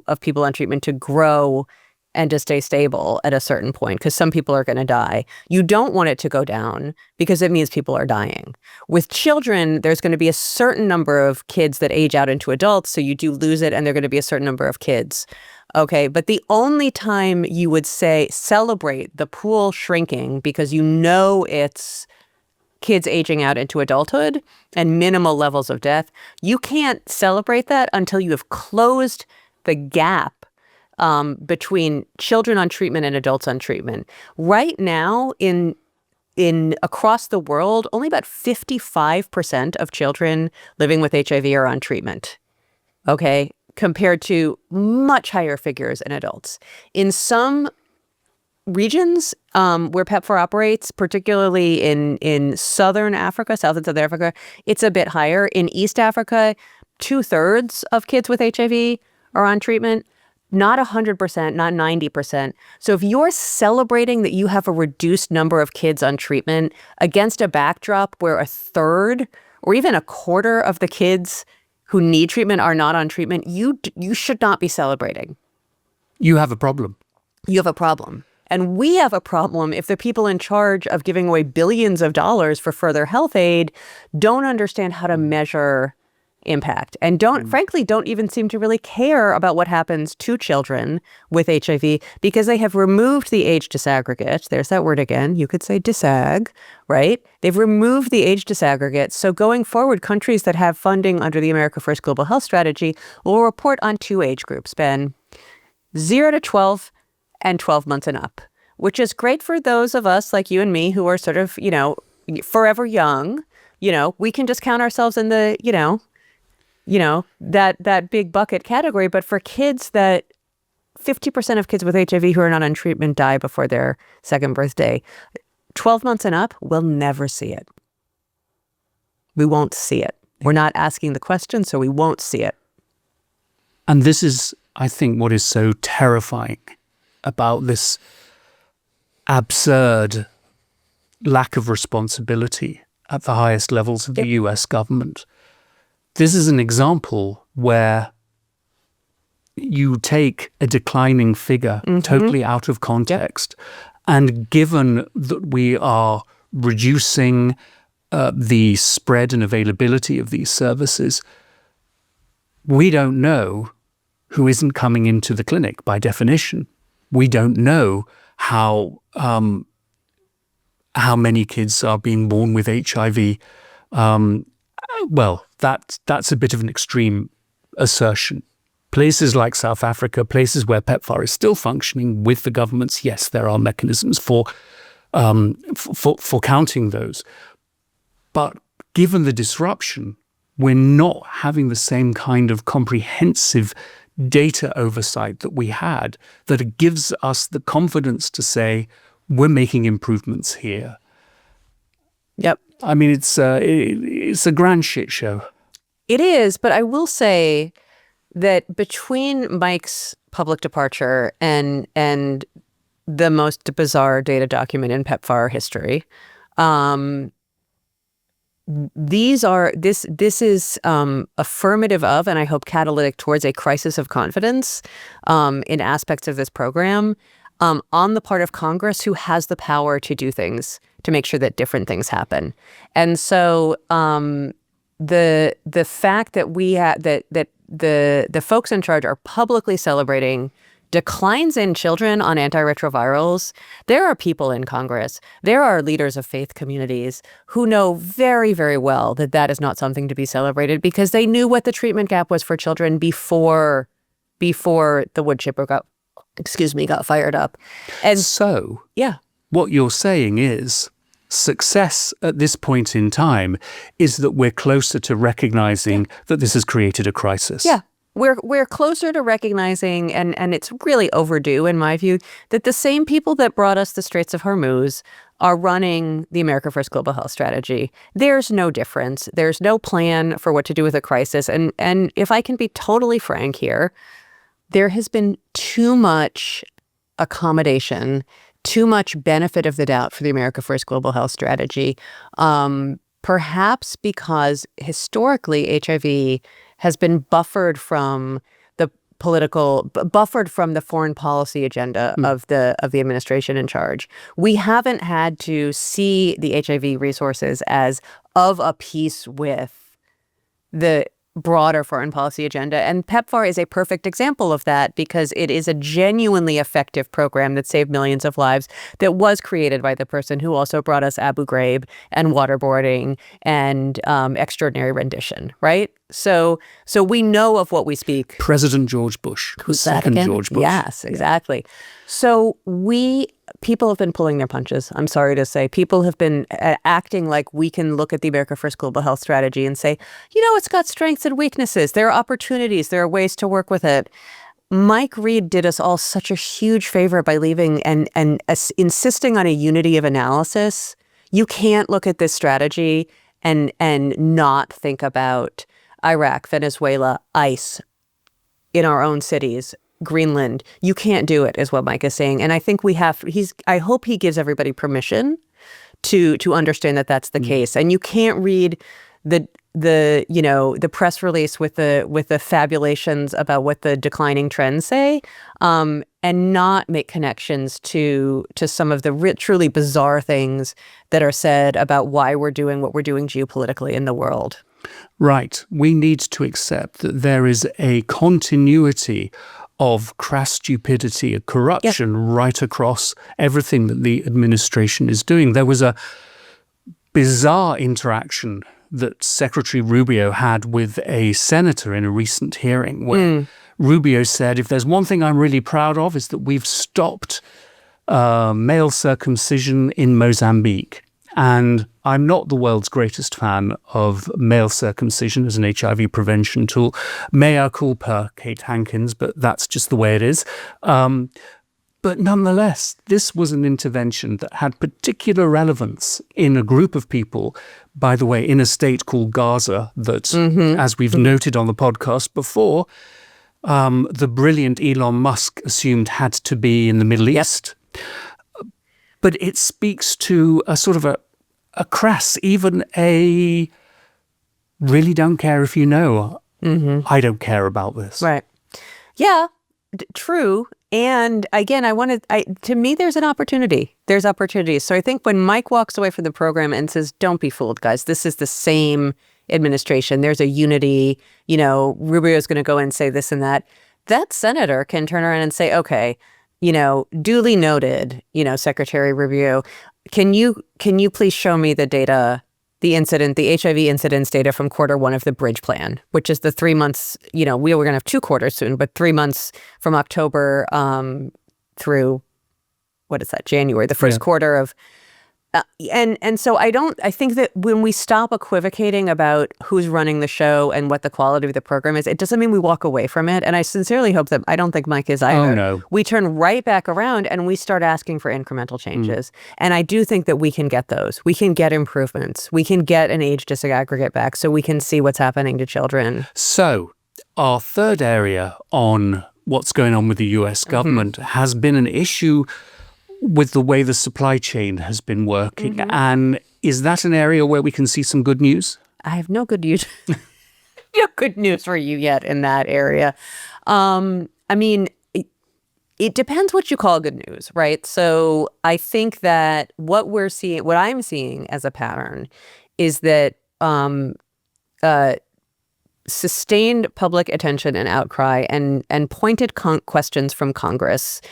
of people on treatment to grow and to stay stable at a certain point, because some people are going to die. You don't want it to go down because it means people are dying. With children, there's going to be a certain number of kids that age out into adults, so you do lose it, and there are going to be a certain number of kids. Okay, but the only time you would say celebrate the pool shrinking because it's kids aging out into adulthood and minimal levels of death, you can't celebrate that until you have closed the gap between children on treatment and adults on treatment. Right now, in across the world, only about 55% of children living with HIV are on treatment. Okay, compared to much higher figures in adults. In some regions where PEPFAR operates, particularly in Southern Africa, South and Southern Africa, it's a bit higher. In East Africa, 2/3 of kids with HIV are on treatment. Not 100%, not 90%. So if you're celebrating that you have a reduced number of kids on treatment against a backdrop where 1/3 or even a quarter of the kids who need treatment are not on treatment, you should not be celebrating. You have a problem. You have a problem. And we have a problem if the people in charge of giving away billions of dollars for further health aid don't understand how to measure impact and frankly, don't even seem to really care about what happens to children with HIV because they have removed the age disaggregate. There's that word again. You could say disag, right? They've removed the age disaggregate. So going forward, countries that have funding under the America First Global Health Strategy will report on 2 age groups, Ben, 0 to 12 and 12 months and up, which is great for those of us like you and me who are sort of, forever young. We can just count ourselves in the, that big bucket category. But for kids that 50% of kids with HIV who are not on treatment die before their second birthday, 12 months and up, we'll never see it. We won't see it. We're not asking the question, so we won't see it. And this is, I think, what is so terrifying about this absurd lack of responsibility at the highest levels of the US government. This is an example where you take a declining figure totally out of context, and given that we are reducing the spread and availability of these services, we don't know who isn't coming into the clinic by definition. We don't know how many kids are being born with HIV. Well, that's a bit of an extreme assertion. Places like South Africa, places where PEPFAR is still functioning with the governments, yes, there are mechanisms for counting those. But given the disruption, we're not having the same kind of comprehensive data oversight that we had that gives us the confidence to say we're making improvements here. Yep. I mean, it's a grand shit show. It is, but I will say that between Mike's public departure and the most bizarre data document in PEPFAR history, this is affirmative of, and I hope catalytic towards, a crisis of confidence in aspects of this program on the part of Congress, who has the power to do things to make sure that different things happen. And so the fact that we have that the folks in charge are publicly celebrating declines in children on antiretrovirals, there are people in Congress, there are leaders of faith communities who know very, very well that that is not something to be celebrated, because they knew what the treatment gap was for children before the wood chipper got fired up. And so, yeah, what you're saying is success at this point in time is that we're closer to recognizing that this has created a crisis. Yeah. We're closer to recognizing, and it's really overdue in my view, that the same people that brought us the Straits of Hormuz are running the America First Global Health Strategy. There's no difference. There's no plan for what to do with a crisis. And if I can be totally frank here, there has been too much accommodation, too much benefit of the doubt for the America First Global Health Strategy, perhaps because historically HIV has been buffered from the foreign policy agenda of the administration in charge. We haven't had to see the HIV resources as of a piece with the broader foreign policy agenda. And PEPFAR is a perfect example of that, because it is a genuinely effective program that saved millions of lives, that was created by the person who also brought us Abu Ghraib and waterboarding and extraordinary rendition, right? So we know of what we speak. President George Bush. Who's that again? George Bush. Yes, exactly. Yeah. So people have been pulling their punches. I'm sorry to say. People have been acting like we can look at the America First Global Health Strategy and say, it's got strengths and weaknesses. There are opportunities. There are ways to work with it. Mike Reed did us all such a huge favor by leaving and insisting on a unity of analysis. You can't look at this strategy and not think about Iraq, Venezuela, ICE in our own cities, Greenland. You can't do it, is what Mike is saying. And I think I hope he gives everybody permission to understand that that's the case. And you can't read the press release with the fabulations about what the declining trends say, and not make connections to some of the truly bizarre things that are said about why we're doing what we're doing geopolitically in the world. Right. We need to accept that there is a continuity of crass stupidity and corruption right across everything that the administration is doing. There was a bizarre interaction that Secretary Rubio had with a senator in a recent hearing where Rubio said, if there's one thing I'm really proud of is that we've stopped male circumcision in Mozambique. And I'm not the world's greatest fan of male circumcision as an HIV prevention tool. Mea culpa, Kate Hankins, but that's just the way it is. But nonetheless, this was an intervention that had particular relevance in a group of people, by the way, in a state called Gaza that, as we've noted on the podcast before, the brilliant Elon Musk assumed had to be in the Middle East. But it speaks to a sort of a crass, even a really don't care if you know. I don't care about this. Right. Yeah, true. And again, to me, there's an opportunity. There's opportunities. So I think when Mike walks away from the program and says, don't be fooled, guys, this is the same administration. There's a unity, Rubio's going to go and say this and that. That senator can turn around and say, okay, duly noted, Secretary Rubio, can you please show me the data, the HIV incidence data from Q1 of the Bridge Plan, which is the 3 months, we were going to have 2 quarters soon, but 3 months from October through, what is that, January, the first quarter of, and so I think that when we stop equivocating about who's running the show and what the quality of the program is, it doesn't mean we walk away from it. And I sincerely hope that, I don't think Mike is either. Oh, no. We turn right back around and we start asking for incremental changes. And I do think that we can get those. We can get improvements. We can get an age disaggregate back so we can see what's happening to children. So our third area on what's going on with the US government has been an issue with the way the supply chain has been working. And is that an area where we can see some good news? I have no good news. No good news for you yet in that area. It depends what you call good news, right? So I think that what I'm seeing as a pattern is that sustained public attention and outcry and pointed questions from Congress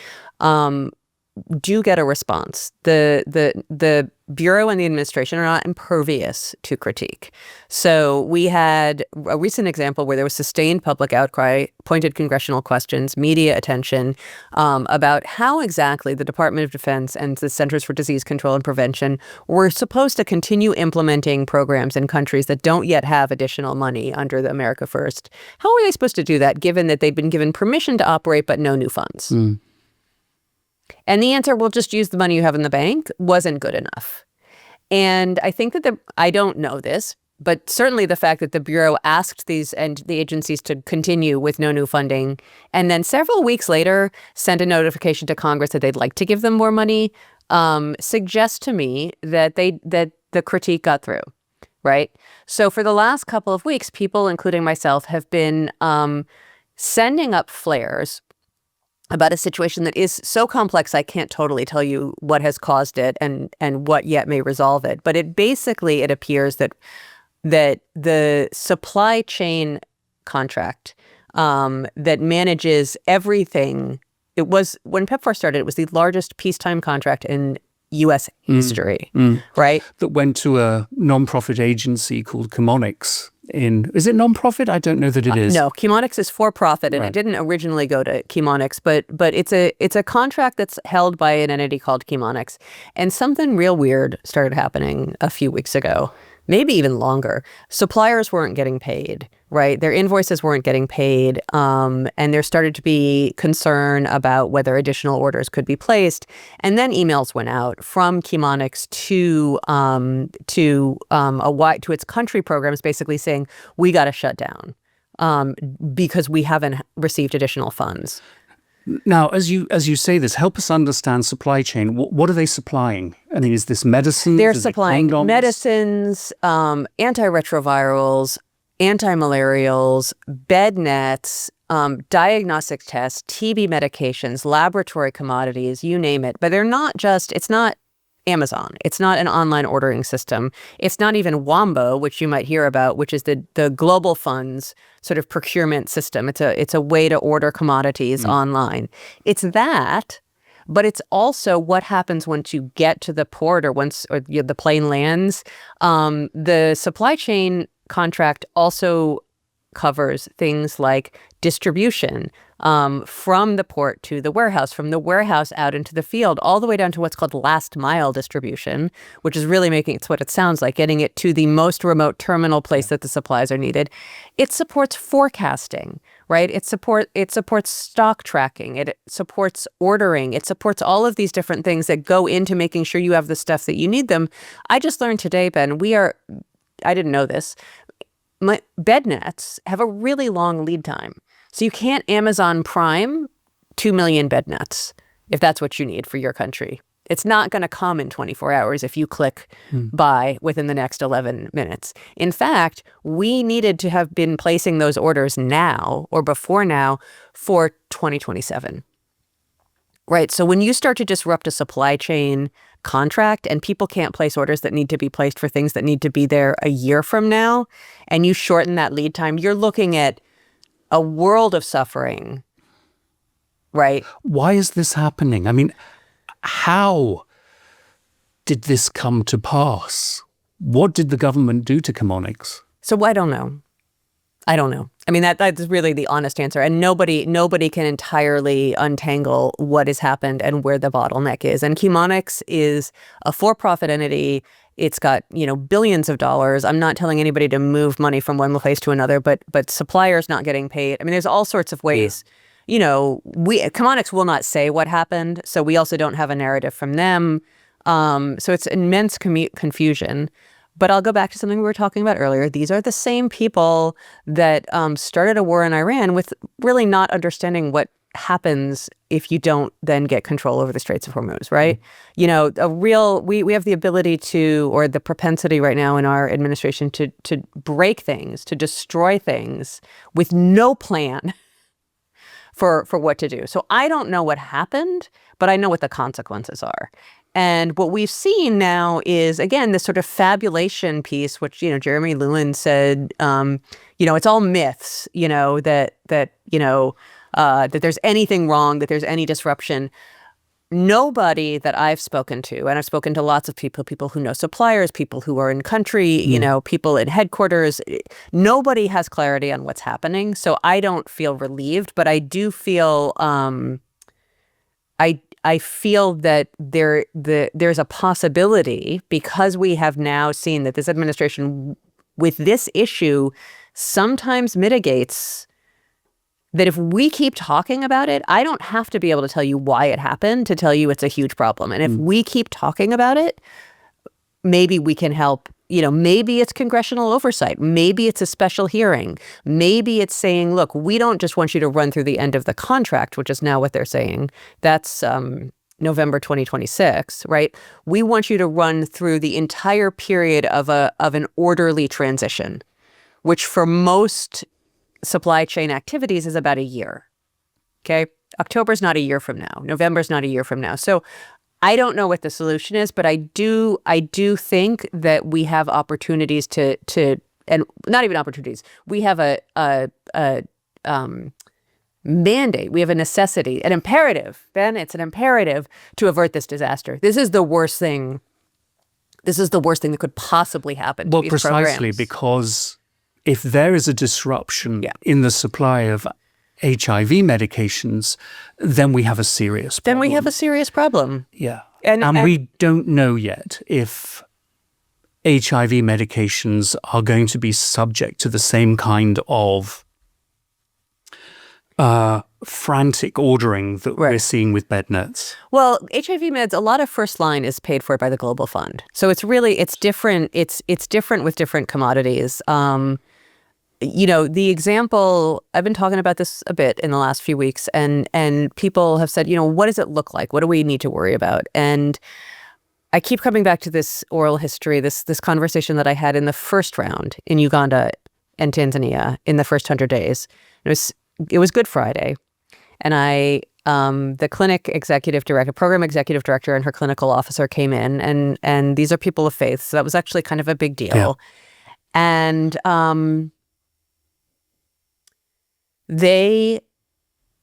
do get a response. The Bureau and the administration are not impervious to critique. So we had a recent example where there was sustained public outcry, pointed congressional questions, media attention about how exactly the Department of Defense and the Centers for Disease Control and Prevention were supposed to continue implementing programs in countries that don't yet have additional money under the America First. How are they supposed to do that, given that they've been given permission to operate but no new funds? And the answer, we'll just use the money you have in the bank, wasn't good enough. And I think that I don't know this, but certainly the fact that the Bureau asked the agencies to continue with no new funding, and then several weeks later sent a notification to Congress that they'd like to give them more money, suggests to me that the critique got through, right? So for the last couple of weeks, people, including myself, have been sending up flares about a situation that is so complex I can't totally tell you what has caused it and what yet may resolve it. But it appears that the supply chain contract that manages everything, it was, when PEPFAR started, it was the largest peacetime contract in U.S. history, right? That went to a nonprofit agency called Chemonics. Is it nonprofit? I don't know that it is. No, Chemonics is for profit, and It didn't originally go to Chemonics, but it's a contract that's held by an entity called Chemonics. And something real weird started happening a few weeks ago, maybe even longer. Suppliers weren't getting paid, right? Their invoices weren't getting paid, and there started to be concern about whether additional orders could be placed. And then emails went out from Chemonics to its country programs, basically saying, we got to shut down because we haven't received additional funds. Now, as you say this, help us understand supply chain. What are they supplying? I mean, is this medicine? They're supplying medicines, antiretrovirals, anti-malarials, bed nets, diagnostic tests, TB medications, laboratory commodities, you name it. But it's not Amazon. It's not an online ordering system. It's not even Wombo, which you might hear about, which is the Global Fund's sort of procurement system. It's a way to order commodities online. It's that, but it's also what happens once you get to the port or the plane lands. The supply chain contract also covers things like distribution from the port to the warehouse, from the warehouse out into the field, all the way down to what's called last mile distribution, which is really making it what it sounds like, getting it to the most remote terminal place that the supplies are needed. It supports forecasting, right? It supports stock tracking. It supports ordering. It supports all of these different things that go into making sure you have the stuff that you need them. I just learned today, Ben, I didn't know this, bed nets have a really long lead time. So you can't Amazon Prime 2 million bed nets if that's what you need for your country. It's not going to come in 24 hours if you click buy within the next 11 minutes. In fact, we needed to have been placing those orders now or before now for 2027. Right. So when you start to disrupt a supply chain contract and people can't place orders that need to be placed for things that need to be there a year from now, and you shorten that lead time, you're looking at a world of suffering. Right. Why is this happening? I mean, how did this come to pass? What did the government do to Chemonics? So I don't know. I mean, that's really the honest answer. And nobody can entirely untangle what has happened and where the bottleneck is. And Chemonics is a for-profit entity. It's got, billions of dollars. I'm not telling anybody to move money from one place to another, but suppliers not getting paid. I mean, there's all sorts of ways. Yeah. Chemonics will not say what happened, so we also don't have a narrative from them. So it's immense confusion. But I'll go back to something we were talking about earlier. These are the same people that started a war in Iran with really not understanding what happens if you don't then get control over the Straits of Hormuz, right? We have the ability to, or the propensity right now in our administration to break things, to destroy things with no plan for what to do. So I don't know what happened, but I know what the consequences are. And what we've seen now is, again, this sort of fabulation piece, which, Jeremy Lewin said, it's all myths, that there's anything wrong, that there's any disruption. Nobody that I've spoken to, and I've spoken to lots of people who know suppliers, people who are in country, people in headquarters, nobody has clarity on what's happening. So I don't feel relieved, but I do feel I feel that there's a possibility, because we have now seen that this administration with this issue sometimes mitigates, that if we keep talking about it, I don't have to be able to tell you why it happened to tell you it's a huge problem. And if we keep talking about it, maybe we can help. Maybe it's congressional oversight. Maybe it's a special hearing. Maybe it's saying, look, we don't just want you to run through the end of the contract, which is now what they're saying. That's November 2026, right? We want you to run through the entire period of an orderly transition, which for most supply chain activities is about a year. Okay? October's not a year from now. November's not a year from now. So I don't know what the solution is, but I do think that we have opportunities to and not even opportunities. We have a mandate. We have a necessity, an imperative. Ben, it's an imperative to avert this disaster. This is the worst thing. This is the worst thing that could possibly happen to these precisely programs. Because if there is a disruption in the supply of HIV medications, then we have a serious problem. Yeah. And we don't know yet if HIV medications are going to be subject to the same kind of frantic ordering that we're seeing with bed nets. Well, HIV meds, a lot of first line is paid for by the Global Fund. So it's different. It's different with different commodities. the example, I've been talking about this a bit in the last few weeks, and people have said, what does it look like? What do we need to worry about? And I keep coming back to this oral history, this conversation that I had in the first round in Uganda and Tanzania in the first 100 days. It was Good Friday, and the clinic executive director, program executive director, and her clinical officer came in, and these are people of faith, so that was actually kind of a big deal. Yeah. And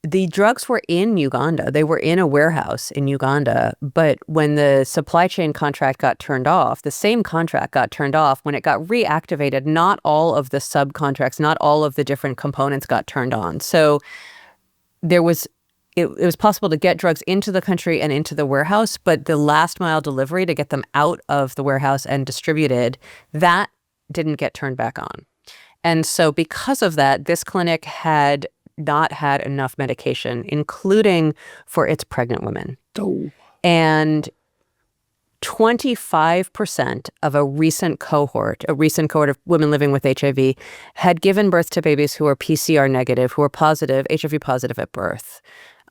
the drugs were in Uganda. They were in a warehouse in Uganda. But when the supply chain contract got turned off, the same contract got turned off. When it got reactivated, not all of the subcontracts, not all of the different components got turned on. So it was possible to get drugs into the country and into the warehouse, but the last mile delivery to get them out of the warehouse and distributed, that didn't get turned back on. And so because of that, this clinic had not had enough medication, including for its pregnant women. Oh. And 25% of a recent cohort of women living with HIV had given birth to babies who were PCR negative, who were positive, HIV positive at birth.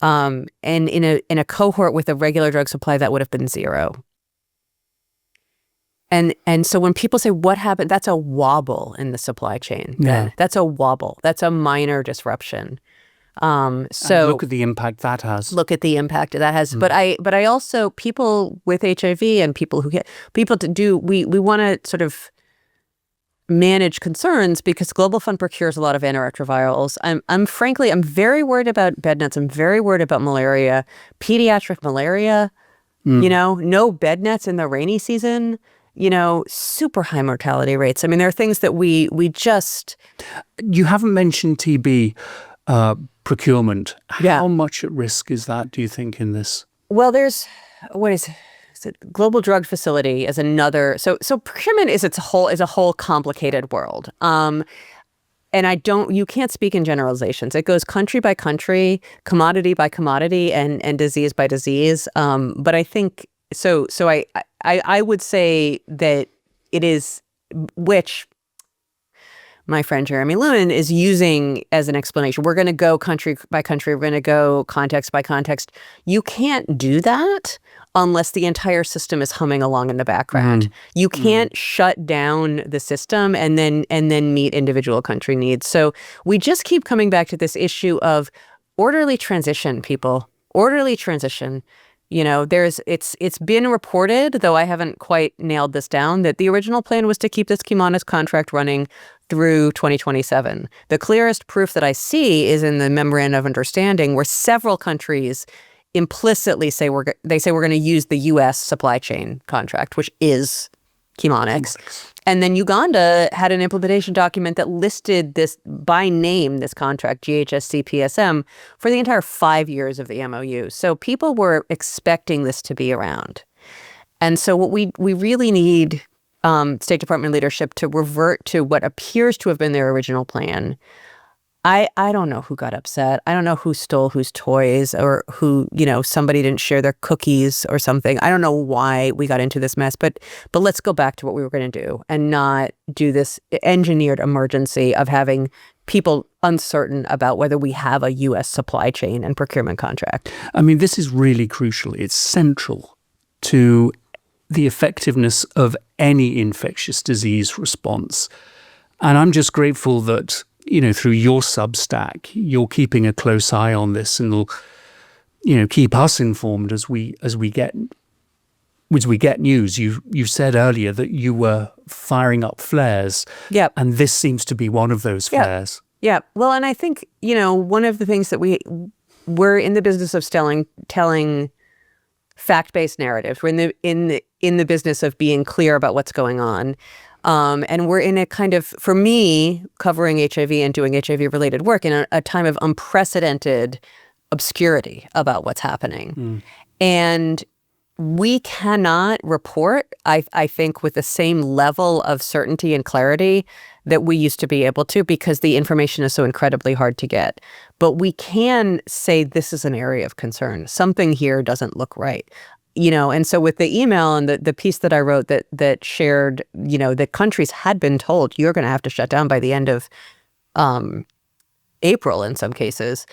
And in a cohort with a regular drug supply, that would have been 0. And so when people say what happened, that's a wobble in the supply chain. Yeah. That's a wobble. That's a minor disruption. So and look at the impact that has. But I also, people with HIV and people we want to sort of manage concerns because Global Fund procures a lot of antiretrovirals. I'm very worried about bed nets. I'm very worried about malaria, pediatric malaria. No bed nets in the rainy season. Super high mortality rates. I mean, there are things that we just... You haven't mentioned TB procurement. Yeah. How much at risk is that, do you think, in this? Well, there's... What is it? Global Drug Facility is another... So procurement is a whole complicated world. And you can't speak in generalizations. It goes country by country, commodity by commodity, and disease by disease. But I think... So I would say that it is, which my friend Jeremy Lewin is using as an explanation. We're going to go country by country. We're going to go context by context. You can't do that unless the entire system is humming along in the background. You can't shut down the system and then meet individual country needs. So we just keep coming back to this issue of orderly transition, people. Orderly transition. It's been reported, though I haven't quite nailed this down, that the original plan was to keep this Chemanis contract running through 2027. The clearest proof that I see is in the Memorandum of Understanding, where several countries implicitly say we're going to use the U.S. supply chain contract, which is Chemanis. And then Uganda had an implementation document that listed this by name, this contract, GHSC-PSM, for the entire 5 years of the MOU. So people were expecting this to be around. And so what we really need State Department leadership to revert to what appears to have been their original plan. I don't know who got upset. I don't know who stole whose toys or who, somebody didn't share their cookies or something. I don't know why we got into this mess, but let's go back to what we were going to do and not do this engineered emergency of having people uncertain about whether we have a U.S. supply chain and procurement contract. I mean, this is really crucial. It's central to the effectiveness of any infectious disease response. And I'm just grateful that through your Substack, you're keeping a close eye on this and will, keep us informed as we get news. You said earlier that you were firing up flares. Yep. And this seems to be one of those flares. Yeah. Well, and I think, one of the things that we're in the business of telling fact-based narratives. We're in the business of being clear about what's going on. And we're in a kind of, for me, covering HIV and doing HIV-related work in a time of unprecedented obscurity about what's happening. And we cannot report, I think, with the same level of certainty and clarity that we used to be able to because the information is so incredibly hard to get. But we can say this is an area of concern. Something here doesn't look right. And so with the email and the piece that I wrote that shared, that countries had been told you're going to have to shut down by the end of April in some cases,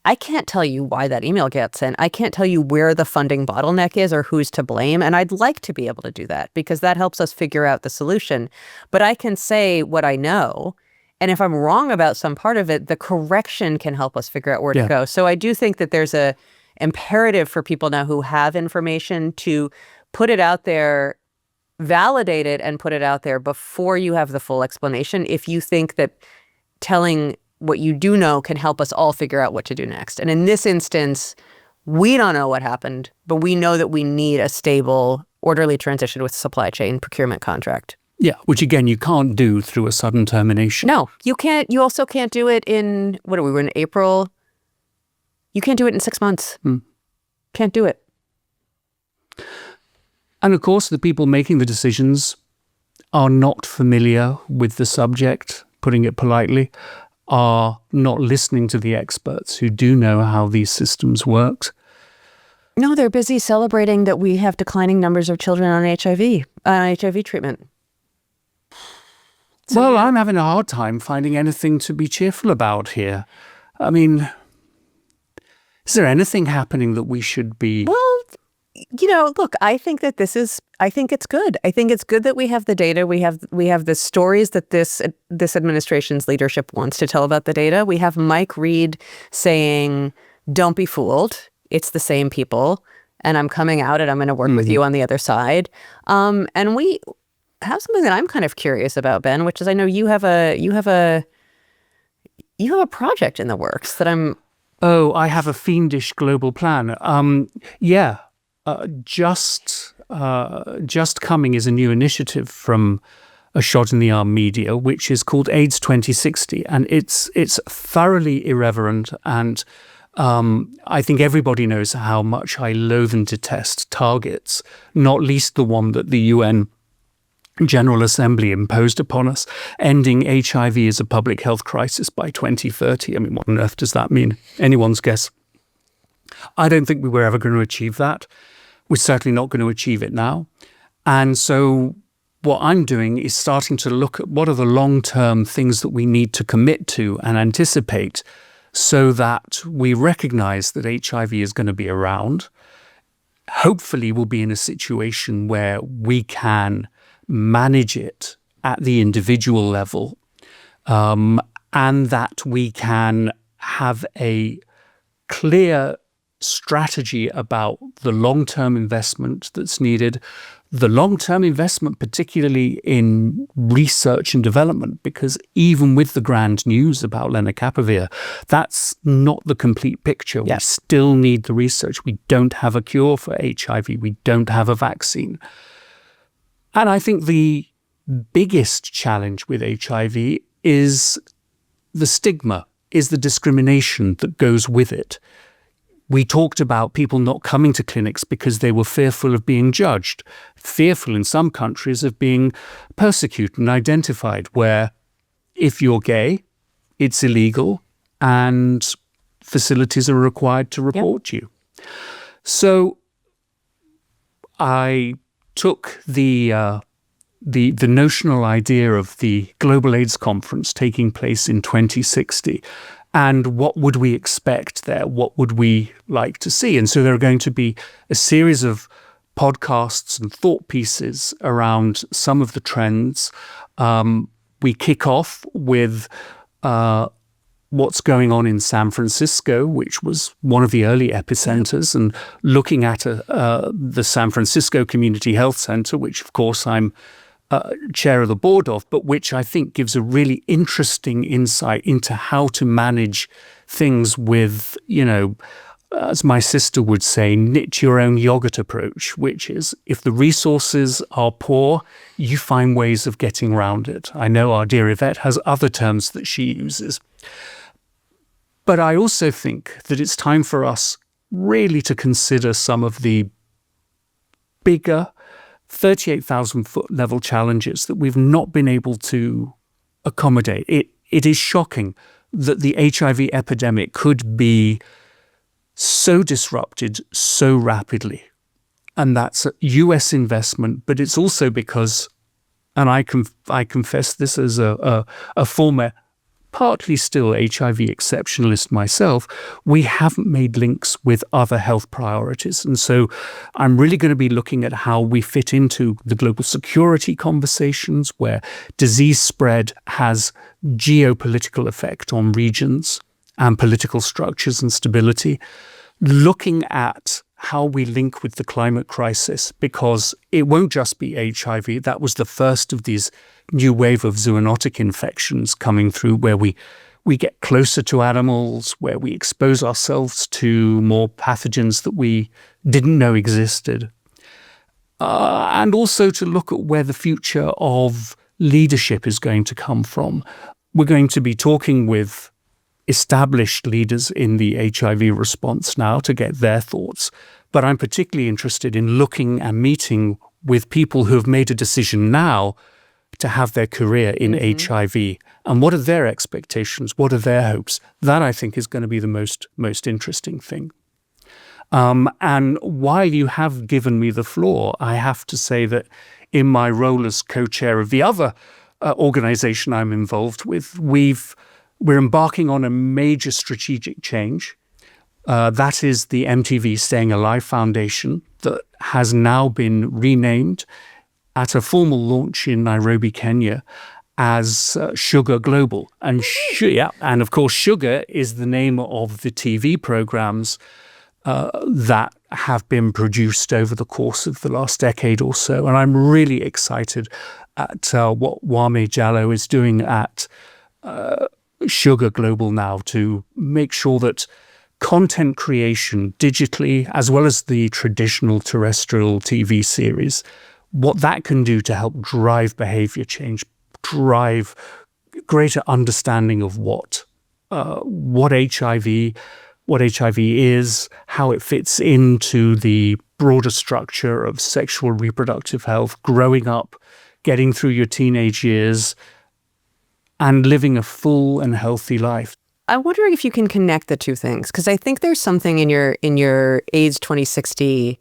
I can't tell you why that email gets sent. I can't tell you where the funding bottleneck is or who's to blame. And I'd like to be able to do that because that helps us figure out the solution. But I can say what I know. And if I'm wrong about some part of it, the correction can help us figure out where to go. So I do think that there's a imperative for people now who have information to put it out there, validate it, and put it out there before you have the full explanation if you think that telling what you do know can help us all figure out what to do next. And in this instance, we don't know what happened, but we know that we need a stable, orderly transition with supply chain procurement contract. Yeah, which again, you can't do through a sudden termination. No, you can't. You also can't do it in, what are we, we're in April? You can't do it in 6 months. Can't do it. And of course, the people making the decisions are not familiar with the subject, putting it politely, are not listening to the experts who do know how these systems work. No, they're busy celebrating that we have declining numbers of children on HIV treatment. So, well, I'm having a hard time finding anything to be cheerful about here. I mean, is there anything happening that we should be... Well, look, I think that I think it's good. I think it's good that we have the data. We have the stories that this administration's leadership wants to tell about the data. We have Mike Reed saying, don't be fooled. It's the same people. And I'm coming out and I'm going to work with you on the other side. And we have something that I'm kind of curious about, Ben, which is I know you have a project in the works that I'm... Oh, I have a fiendish global plan. Just Coming is a new initiative from A Shot in the Arm Media, which is called AIDS2060, and it's thoroughly irreverent. And I think everybody knows how much I loathe and detest targets, not least the one that the UN General Assembly imposed upon us, ending HIV as a public health crisis by 2030. I mean, what on earth does that mean? Anyone's guess. I don't think we were ever going to achieve that. We're certainly not going to achieve it now. And so what I'm doing is starting to look at what are the long-term things that we need to commit to and anticipate so that we recognize that HIV is going to be around. Hopefully we'll be in a situation where we can manage it at the individual level, and that we can have a clear strategy about the long-term investment that's needed, the long-term investment particularly in research and development, because even with the grand news about lenacapavir, that's not the complete picture. We still need the research. We don't have a cure for HIV. We don't have a vaccine. And I think the biggest challenge with HIV is the stigma, is the discrimination that goes with it. We talked about people not coming to clinics because they were fearful of being judged, fearful in some countries of being persecuted and identified, where if you're gay, it's illegal and facilities are required to report you. So I took the notional idea of the Global AIDS Conference taking place in 2060, and what would we expect there? What would we like to see? And so there are going to be a series of podcasts and thought pieces around some of the trends. We kick off with what's going on in San Francisco, which was one of the early epicenters, and looking at the San Francisco Community Health Center, which of course I'm chair of the board of, but which I think gives a really interesting insight into how to manage things with, as my sister would say, knit your own yogurt approach, which is if the resources are poor, you find ways of getting around it. I know our dear Yvette has other terms that she uses. But I also think that it's time for us really to consider some of the bigger 38,000-foot level challenges that we've not been able to accommodate. It is shocking that the HIV epidemic could be so disrupted so rapidly. And that's US investment, but it's also because, and I confess this as a former partly still HIV exceptionalist myself, we haven't made links with other health priorities. And so I'm really going to be looking at how we fit into the global security conversations, where disease spread has geopolitical effect on regions and political structures and stability, looking at how we link with the climate crisis, because it won't just be HIV. That was the first of these new wave of zoonotic infections coming through, where we get closer to animals, where we expose ourselves to more pathogens that we didn't know existed. And also to look at where the future of leadership is going to come from. We're going to be talking with established leaders in the HIV response now to get their thoughts. But I'm particularly interested in looking and meeting with people who have made a decision now to have their career in HIV. And what are their expectations? What are their hopes? That, I think, is going to be the most interesting thing. And while you have given me the floor, I have to say that in my role as co-chair of the other organization I'm involved with, we're embarking on a major strategic change. That is the MTV Staying Alive Foundation, that has now been renamed at a formal launch in Nairobi, Kenya, as Shuga Global. And and of course, Shuga is the name of the TV programs that have been produced over the course of the last decade or so. And I'm really excited at what Wame Jallow is doing at Shuga Global now, to make sure that content creation digitally, as well as the traditional terrestrial TV series, what that can do to help drive behavior change, drive greater understanding of what HIV is, how it fits into the broader structure of sexual reproductive health, growing up, getting through your teenage years, and living a full and healthy life. I'm wondering if you can connect the two things, because I think there's something in your AIDS2060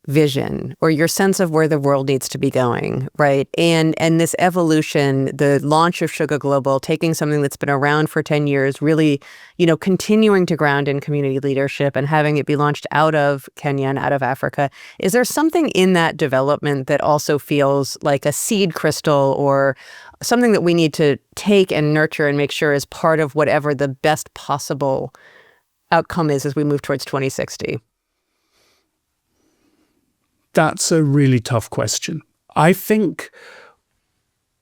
vision, or your sense of where the world needs to be going, right? And this evolution, the launch of Shuga Global, taking something that's been around for 10 years, really, continuing to ground in community leadership and having it be launched out of Kenya and out of Africa. Is there something in that development that also feels like a seed crystal, or something that we need to take and nurture and make sure is part of whatever the best possible outcome is as we move towards 2060? That's a really tough question. I think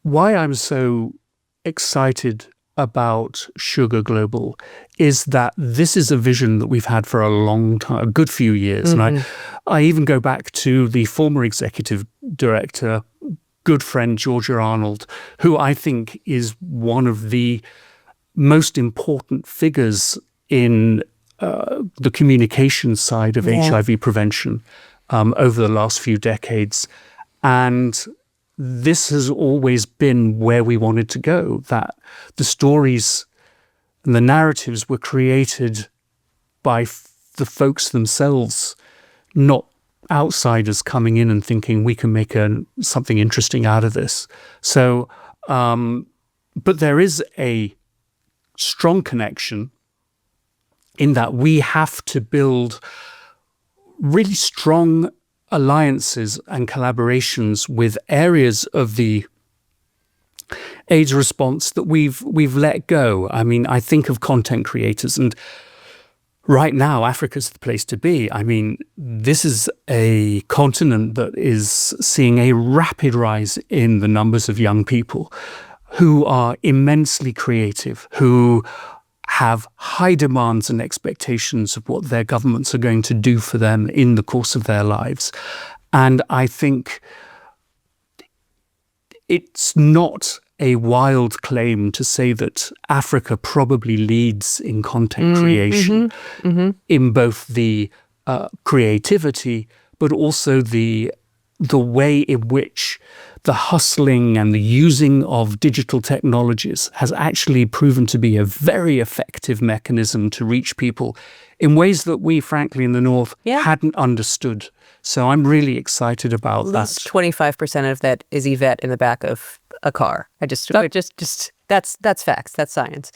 why I'm so excited about Shuga Global is that this is a vision that we've had for a long time, a good few years. And I even go back to the former executive director, good friend Georgia Arnold, who I think is one of the most important figures in the communication side of HIV prevention over the last few decades. And this has always been where we wanted to go, that the stories and the narratives were created by the folks themselves, not outsiders coming in and thinking we can make something interesting out of this. So, but there is a strong connection in that we have to build really strong alliances and collaborations with areas of the AIDS response that we've let go. I mean, I think of content creators, and right now Africa's the place to be. I mean, this is a continent that is seeing a rapid rise in the numbers of young people who are immensely creative, who have high demands and expectations of what their governments are going to do for them in the course of their lives. And I think it's not a wild claim to say that Africa probably leads in content creation, in both the creativity, but also the way in which the hustling and the using of digital technologies has actually proven to be a very effective mechanism to reach people in ways that we, frankly, in the North hadn't understood. So I'm really excited about that. 25% of that is Yvette in the back of a car. Just that's facts. That's science.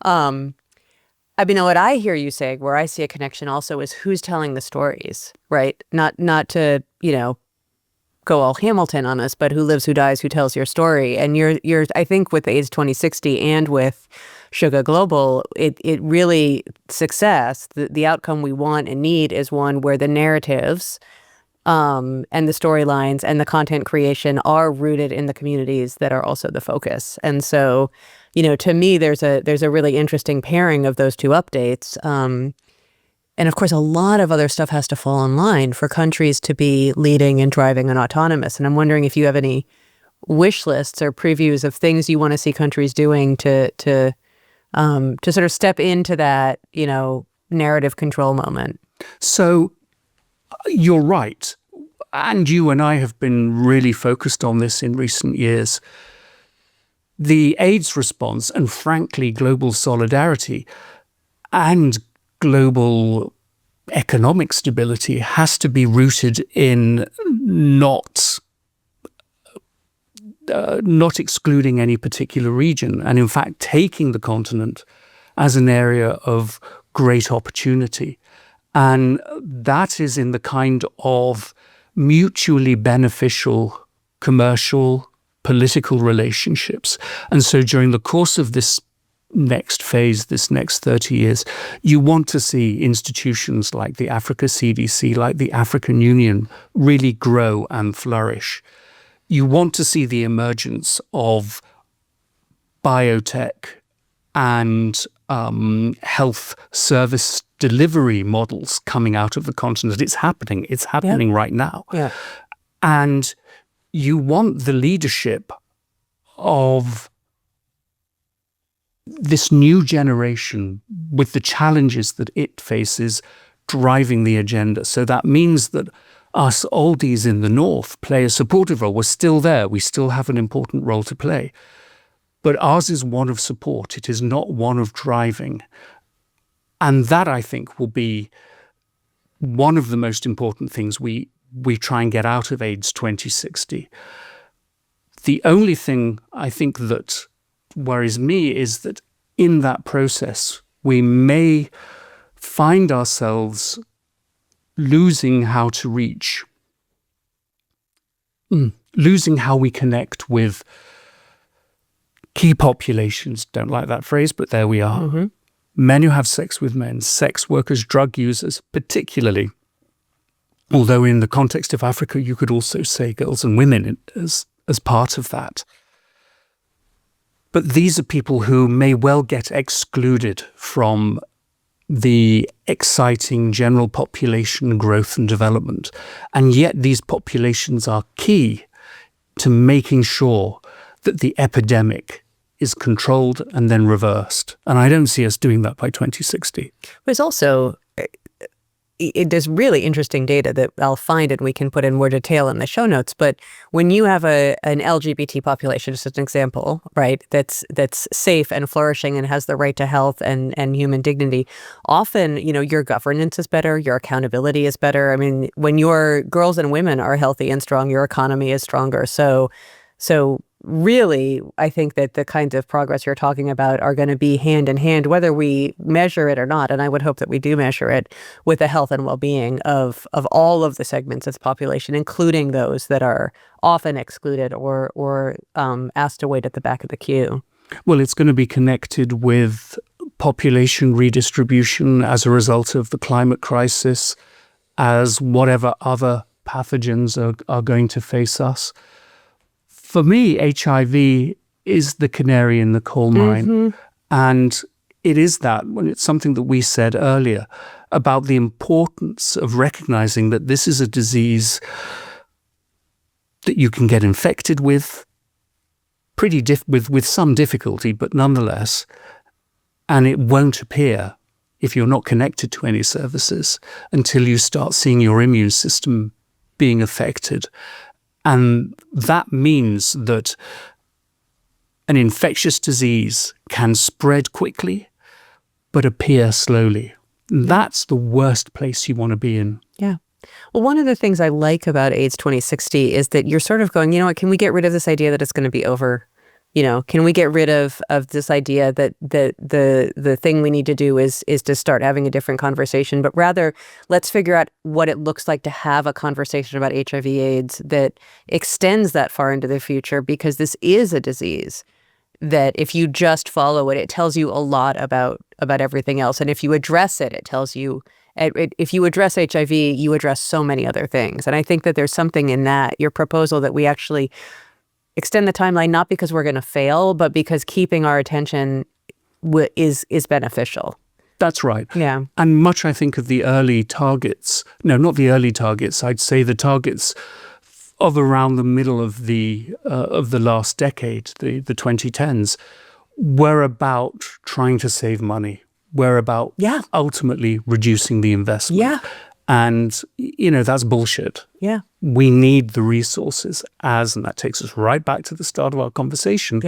I mean, what I hear you saying, where I see a connection also, is who's telling the stories, right? Not to, go all Hamilton on us, but who lives, who dies, who tells your story. And you're I think with AIDS2060 and with Shuga Global, it really success, the outcome we want and need is one where the narratives and the storylines and the content creation are rooted in the communities that are also the focus. And so, to me, there's a really interesting pairing of those two updates. And of course, a lot of other stuff has to fall in line for countries to be leading and driving and autonomous. And I'm wondering if you have any wish lists or previews of things you want to see countries doing to sort of step into that, narrative control moment. So you're right. And you and I have been really focused on this in recent years. The AIDS response and, frankly, global solidarity and global economic stability has to be rooted in not excluding any particular region, and in fact taking the continent as an area of great opportunity. And that is in the kind of mutually beneficial commercial, political relationships. And so during the course of this next phase, this next 30 years, you want to see institutions like the Africa CDC, like the African Union, really grow and flourish. You want to see the emergence of biotech and health service delivery models coming out of the continent. It's happening. It's happening right now. Yeah. And you want the leadership of this new generation with the challenges that it faces driving the agenda. So that means that us oldies in the North play a supportive role. We're still there. We still have an important role to play. But ours is one of support. It is not one of driving. And that, I think, will be one of the most important things we try and get out of AIDS2060. The only thing I think that worries me is that in that process, we may find ourselves losing how to reach, losing how we connect with key populations. Don't like that phrase, but there we are. Mm-hmm. Men who have sex with men, sex workers, drug users, particularly. Although in the context of Africa, you could also say girls and women as part of that. But these are people who may well get excluded from the exciting general population growth and development. And yet these populations are key to making sure that the epidemic is controlled and then reversed. And I don't see us doing that by 2060. There's also there's really interesting data that I'll find and we can put in more detail in the show notes. But when you have an LGBT population, just as an example, right, that's safe and flourishing and has the right to health and human dignity, often, your governance is better, your accountability is better. I mean, when your girls and women are healthy and strong, your economy is stronger. So really, I think that the kinds of progress you're talking about are going to be hand in hand, whether we measure it or not. And I would hope that we do measure it with the health and well-being of all of the segments of the population, including those that are often excluded or asked to wait at the back of the queue. Well, it's going to be connected with population redistribution as a result of the climate crisis, as whatever other pathogens are going to face us. For me, HIV is the canary in the coal mine. Mm-hmm. And it is that, when it's something that we said earlier about the importance of recognizing that this is a disease that you can get infected with, with some difficulty, but nonetheless, and it won't appear if you're not connected to any services until you start seeing your immune system being affected. And that means that an infectious disease can spread quickly, but appear slowly. That's the worst place you want to be in. Yeah. Well, one of the things I like about AIDS2060 is that you're sort of going, can we get rid of this idea that it's going to be over Can we get rid of this idea that the thing we need to do is to start having a different conversation, but rather let's figure out what it looks like to have a conversation about HIV/AIDS that extends that far into the future, because this is a disease that if you just follow it, it tells you a lot about everything else. And if you address it, it tells you, if you address HIV, you address so many other things. And I think that there's something in that, your proposal, that we actually extend the timeline, not because we're going to fail, but because keeping our attention is beneficial. That's right. Yeah. And much, I think, of the early targets, no, not the early targets, I'd say the targets of around the middle of the last decade, the 2010s, were about trying to save money. Were about ultimately reducing the investment. Yeah. And, that's bullshit. Yeah. We need the resources and that takes us right back to the start of our conversation,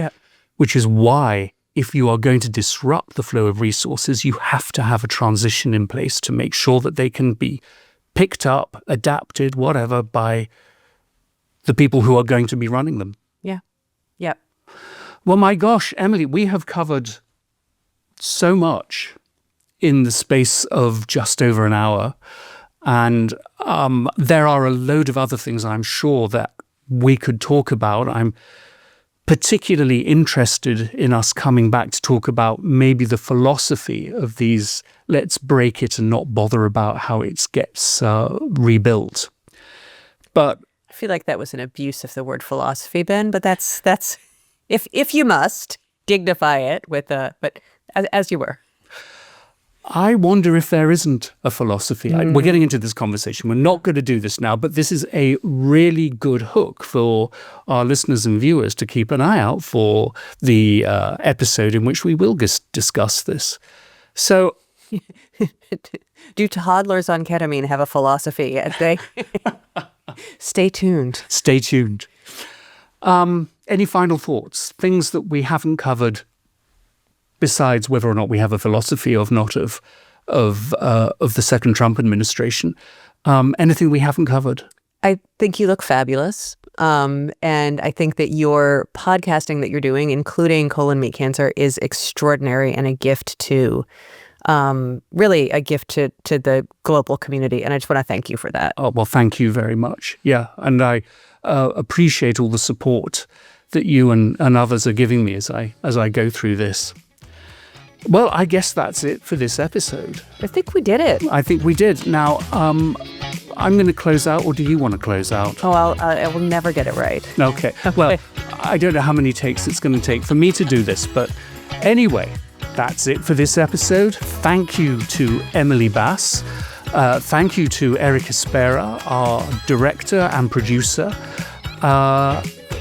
which is why, if you are going to disrupt the flow of resources, you have to have a transition in place to make sure that they can be picked up, adapted, whatever, by the people who are going to be running them. Yeah. Yeah. Well, my gosh, Emily, we have covered so much in the space of just over an hour. And there are a load of other things I'm sure that we could talk about. I'm particularly interested in us coming back to talk about maybe the philosophy of these, let's break it and not bother about how it gets rebuilt. But I feel like that was an abuse of the word philosophy, Ben, but that's if you must dignify it with but as you were. I wonder if there isn't a philosophy. We're getting into this conversation. We're not going to do this now, but this is a really good hook for our listeners and viewers to keep an eye out for the episode in which we will discuss this. So, do toddlers on ketamine have a philosophy? Stay tuned. Stay tuned. Any final thoughts? Things that we haven't covered, besides whether or not we have a philosophy of the second Trump administration? Anything we haven't covered? I think you look fabulous. And I think that your podcasting that you're doing, including colon meat cancer, is extraordinary and a gift to, really a gift to the global community. And I just want to thank you for that. Oh, well, thank you very much. Yeah. And I appreciate all the support that you and others are giving me as I go through this. Well, I guess that's it for this episode. I think we did it. I think we did. Now, I'm going to close out, or do you want to close out? Oh, I will never get it right. Okay. Well, I don't know how many takes it's going to take for me to do this, but anyway, that's it for this episode. Thank you to Emily Bass. Thank you to Eric Espera, our director and producer.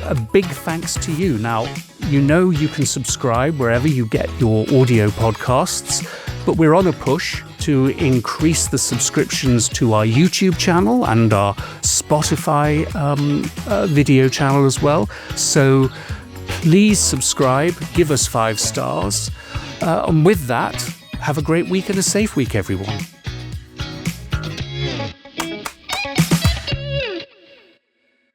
A big thanks to you. Now, you can subscribe wherever you get your audio podcasts, but we're on a push to increase the subscriptions to our YouTube channel and our Spotify video channel as well. So please subscribe, give us 5 stars. And with that, have a great week and a safe week, everyone.